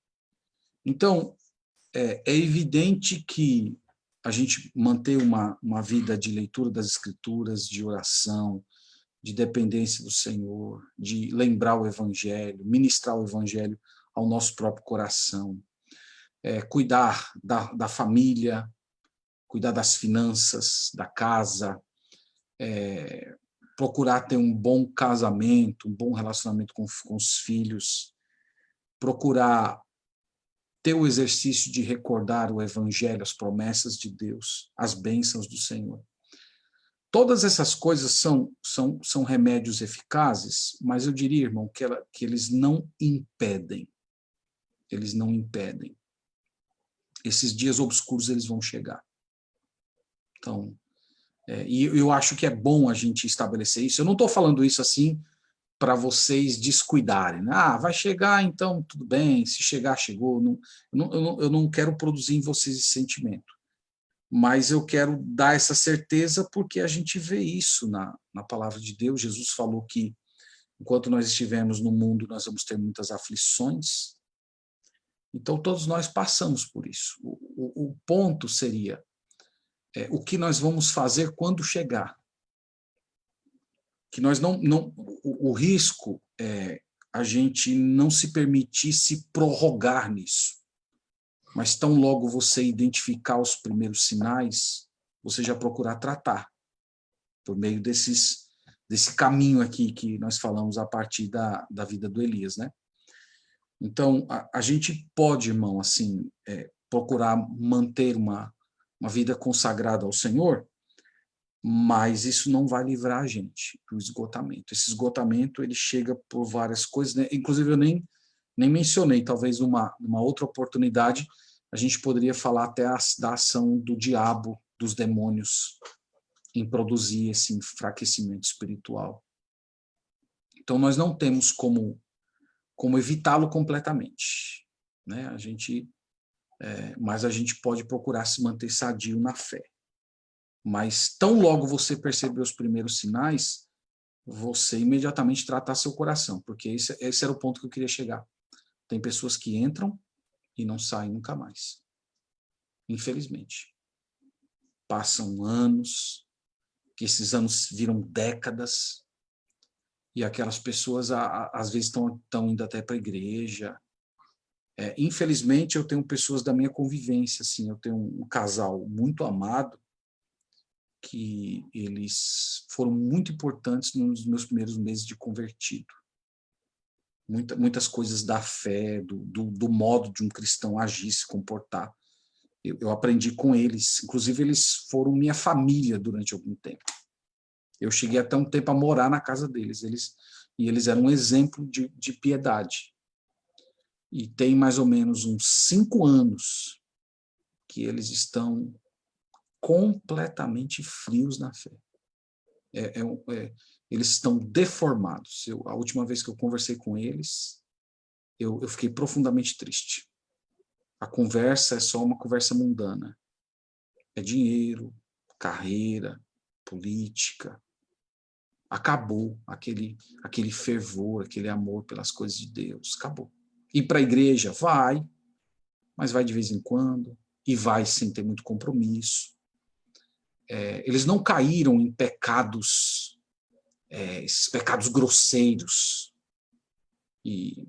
Então, é evidente que a gente manter uma vida de leitura das Escrituras, de oração, de dependência do Senhor, de lembrar o Evangelho, ministrar o Evangelho ao nosso próprio coração, cuidar da família, cuidar das finanças, da casa, procurar ter um bom casamento, um bom relacionamento com os filhos, procurar ter o exercício de recordar o Evangelho, as promessas de Deus, as bênçãos do Senhor. Todas essas coisas são remédios eficazes, mas eu diria, irmão, que eles não impedem. eles não impedem. Esses dias obscuros, eles vão chegar. Então, e eu acho que é bom a gente estabelecer isso. Eu não estou falando isso assim para vocês descuidarem, né? Ah, vai chegar, então tudo bem, se chegar, chegou. Eu não quero produzir em vocês esse sentimento, mas eu quero dar essa certeza porque a gente vê isso na palavra de Deus. Jesus falou que enquanto nós estivermos no mundo, nós vamos ter muitas aflições. Então, todos nós passamos por isso. O ponto seria o que nós vamos fazer quando chegar. Que nós o risco é a gente não se permitir se prorrogar nisso. Mas tão logo você identificar os primeiros sinais, você já procurar tratar por meio desse caminho aqui que nós falamos a partir da vida do Elias, né? Então, a gente pode, irmão, assim, procurar manter uma vida consagrada ao Senhor, mas isso não vai livrar a gente do esgotamento. Esse esgotamento, ele chega por várias coisas, né? Inclusive, eu nem mencionei, talvez numa outra oportunidade, a gente poderia falar até da ação do diabo, dos demônios, em produzir esse enfraquecimento espiritual. Então, nós não temos como evitá-lo completamente, né? Mas a gente pode procurar se manter sadio na fé. Mas tão logo você perceber os primeiros sinais, você imediatamente tratar seu coração, porque esse era o ponto que eu queria chegar. Tem pessoas que entram e não saem nunca mais. Infelizmente. Passam anos, que esses anos viram décadas, e aquelas pessoas, às vezes, estão indo até para a igreja. Infelizmente, eu tenho pessoas da minha convivência, assim, eu tenho um casal muito amado, que eles foram muito importantes nos meus primeiros meses de convertido. Muitas coisas da fé, do modo de um cristão agir, se comportar. Eu aprendi com eles, inclusive eles foram minha família durante algum tempo. Eu cheguei até um tempo a morar na casa deles, e eles eram um exemplo de piedade. E tem mais ou menos uns 5 anos que eles estão completamente frios na fé. Eles estão deformados. A última vez que eu conversei com eles, eu fiquei profundamente triste. A conversa é só uma conversa mundana. É dinheiro, carreira, política. Acabou aquele fervor, aquele amor pelas coisas de Deus. Acabou. Ir para a igreja? Vai, mas vai de vez em quando, e vai sem ter muito compromisso. Eles não caíram em pecados, esses pecados grosseiros, e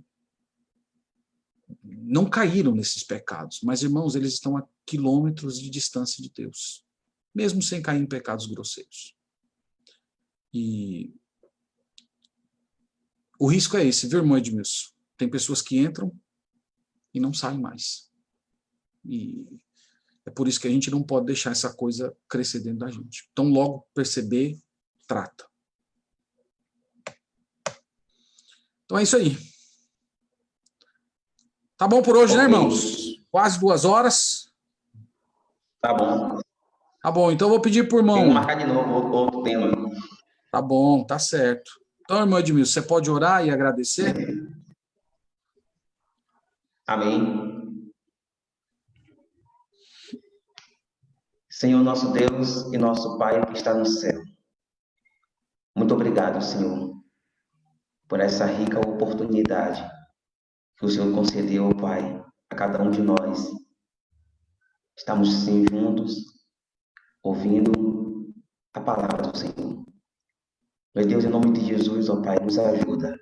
não caíram nesses pecados, mas, irmãos, eles estão a quilômetros de distância de Deus, mesmo sem cair em pecados grosseiros. E o risco é esse, viu, irmão Edmilson? Tem pessoas que entram e não saem mais. E é por isso que a gente não pode deixar essa coisa crescer dentro da gente. Então, logo perceber, trata. Então é isso aí. Tá bom por hoje, né, irmãos? Quase 2 horas. Tá bom. Tá bom, então eu vou pedir pro irmão. Vamos marcar de novo outro tema. Tá bom, tá certo. Então, irmão Edmilson, você pode orar e agradecer? Amém. Senhor nosso Deus e nosso Pai que está no céu. Muito obrigado, Senhor, por essa rica oportunidade que o Senhor concedeu, Pai, a cada um de nós. Estamos sim juntos, ouvindo a palavra do Senhor. Meu Deus, em nome de Jesus, ó Pai, nos ajuda,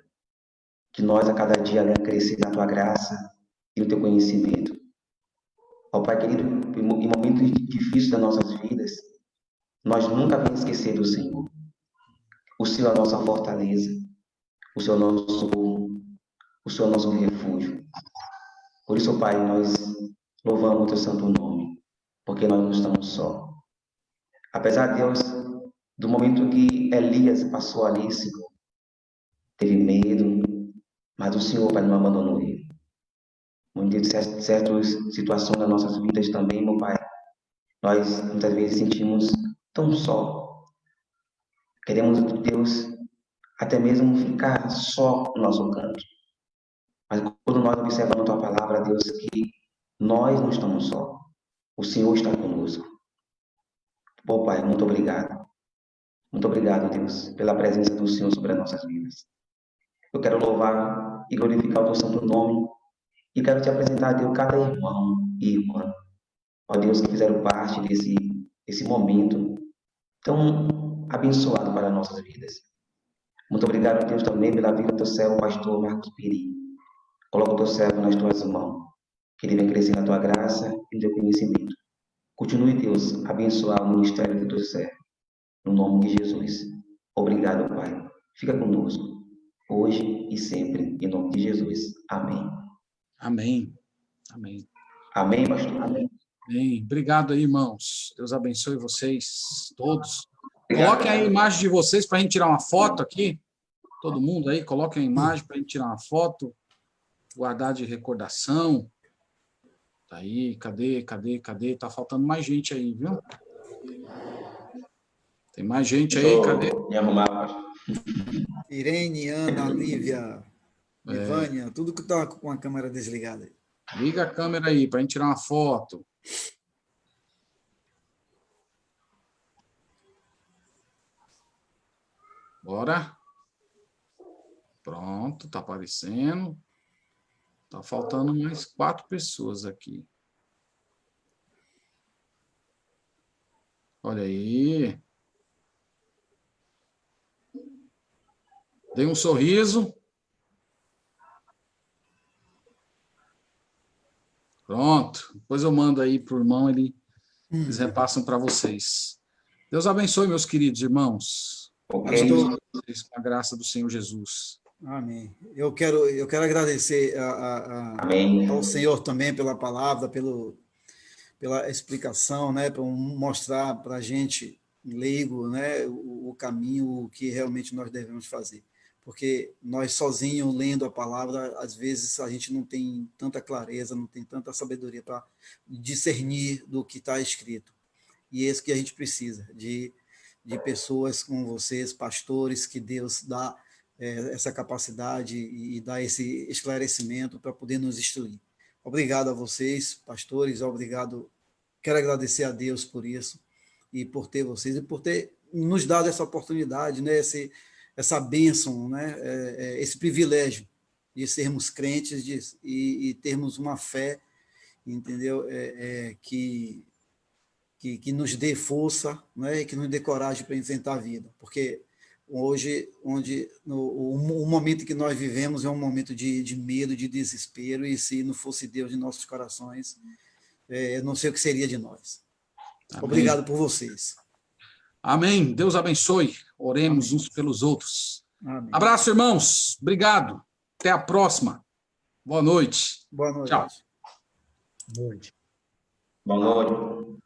que nós a cada dia venha crescer na Tua graça e no Teu conhecimento. Ó Pai querido, em momentos difíceis das nossas vidas, nós nunca vamos esquecer do Senhor. O Senhor é a nossa fortaleza, o Senhor é o nosso refúgio. Por isso, Pai, nós louvamos o Teu santo nome, porque nós não estamos só. Apesar de Deus, do momento que Elias passou ali, Senhor, teve medo, mas o Senhor, Pai, não abandonou ele. Muitas certas situações das nossas vidas também, meu Pai, nós muitas vezes sentimos tão só. Queremos, Deus, até mesmo ficar só no nosso canto. Mas quando nós observamos a Tua palavra, Deus, que nós não estamos só. O Senhor está conosco. Bom, Pai, muito obrigado. Muito obrigado, Deus, pela presença do Senhor sobre as nossas vidas. Eu quero louvar e glorificar o Teu santo nome e quero te apresentar, Deus, cada irmão e irmã, ó Deus, que fizeram parte desse momento tão abençoado para nossas vidas. Muito obrigado, Deus, também pela vida do teu servo, pastor Marcos Piri. Coloca o teu servo nas tuas mãos, que ele venha crescer na tua graça e no teu conhecimento. Continue, Deus, a abençoar o ministério do teu servo. No nome de Jesus. Obrigado, Pai. Fica conosco, hoje e sempre, em nome de Jesus. Amém. Amém. Amém. Amém, pastor? Amém. Obrigado aí, irmãos. Deus abençoe vocês todos. Obrigado. Coloquem aí a imagem de vocês para a gente tirar uma foto aqui. Todo mundo aí, coloquem a imagem para a gente tirar uma foto. Guardar de recordação. Tá aí, cadê? Tá faltando mais gente aí, viu? Tem mais gente aí, cadê? Me arrumar, pastor. Irene, Ana, Lívia, Ivânia, tudo que está com a câmera desligada. Liga a câmera aí para a gente tirar uma foto. Bora. Pronto, tá aparecendo. Tá faltando mais 4 pessoas aqui. Olha aí. Dê um sorriso. Pronto. Depois eu mando aí para o irmão, eles repassam para vocês. Deus abençoe, meus queridos irmãos. Ok. Vocês com a graça do Senhor Jesus. Amém. Eu quero agradecer Amém. ao Senhor também pela palavra, pela explicação, né, para mostrar para a gente, leigo, né, o caminho que realmente nós devemos fazer. Porque nós sozinhos, lendo a palavra, às vezes a gente não tem tanta clareza, não tem tanta sabedoria para discernir do que está escrito. E é isso que a gente precisa, de pessoas como vocês, pastores, que Deus dá essa capacidade e dá esse esclarecimento para poder nos instruir. Obrigado a vocês, pastores, obrigado. Quero agradecer a Deus por isso e por ter vocês e por ter nos dado essa oportunidade, né, essa bênção, né, esse privilégio de sermos crentes e termos uma fé, entendeu? Que nos dê força, né, e que nos dê coragem para enfrentar a vida, porque hoje, o momento que nós vivemos é um momento de medo, de desespero, e se não fosse Deus em nossos corações, eu não sei o que seria de nós. Amém. Obrigado por vocês. Amém. Deus abençoe. Oremos uns pelos outros. Amém. Abraço, irmãos. Obrigado. Até a próxima. Boa noite. Boa noite. Tchau. Boa noite. Boa noite.